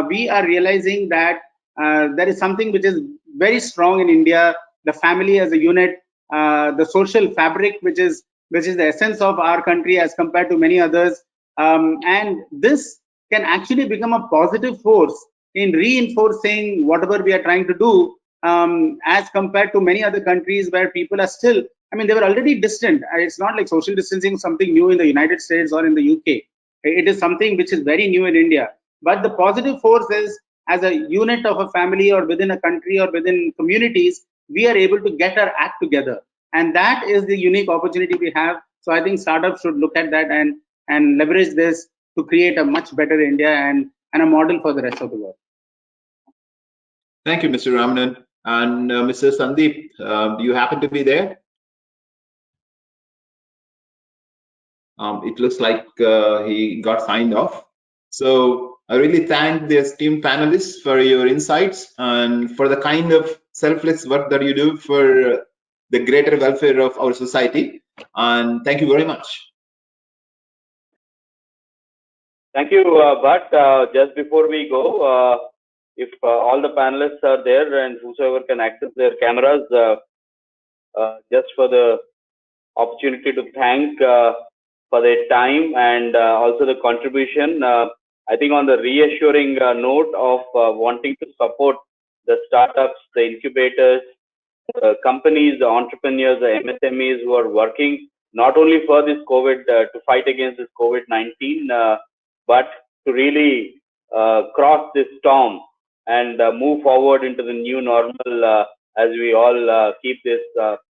We are realizing that there is something which is very strong in India, the family as a unit, the social fabric, which is the essence of our country as compared to many others. And this can actually become a positive force in reinforcing whatever we are trying to do, as compared to many other countries where people are still, they were already distant. It's not like social distancing something new in the United States or in the UK. It is something which is very new in India. But the positive force is, as a unit of a family or within a country or within communities, we are able to get our act together. And that is the unique opportunity we have. So I think startups should look at that and leverage this to create a much better India and a model for the rest of the world.
Thank you, Mr. Ramanan. And Mr. Sandeep, do you happen to be there? It looks like he got signed off. So I really thank the esteemed panelists for your insights and for the kind of selfless work that you do for the greater welfare of our society. And thank you very much.
Thank you, Bhat. Just before we go, if all the panelists are there and whosoever can access their cameras, just for the opportunity to thank for their time and also the contribution. I think on the reassuring note of wanting to support the startups, the incubators, the companies, the entrepreneurs, the MSMEs who are working not only for this COVID, to fight against this COVID-19, but to really cross this storm and move forward into the new normal as we all keep this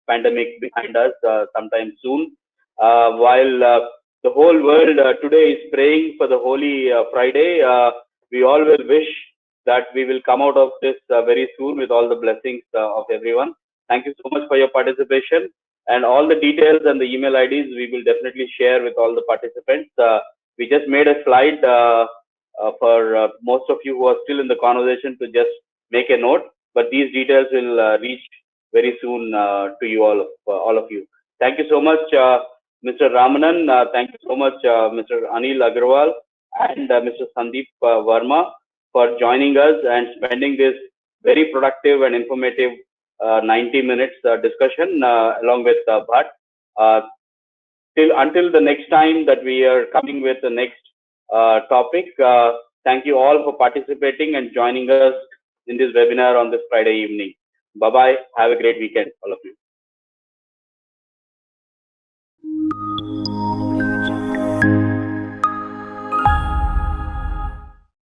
pandemic behind us sometime soon. While the whole world today is praying for the Holy Friday, we all will wish that we will come out of this very soon with all the blessings of everyone. Thank you so much for your participation, and all the details and the email IDs we will definitely share with all the participants. We just made a slide for most of you who are still in the conversation to just make a note, but these details will reach very soon to you all of you. Thank you so much, Mr. Ramanan. Thank you so much, Mr. Anil Agrawal and Mr. Sandeep Varma for joining us and spending this very productive and informative 90 minutes discussion along with Bhat. Until the next time that we are coming with the next topic, thank you all for participating and joining us in this webinar on this Friday evening. Bye-bye. Have a great weekend, all of you.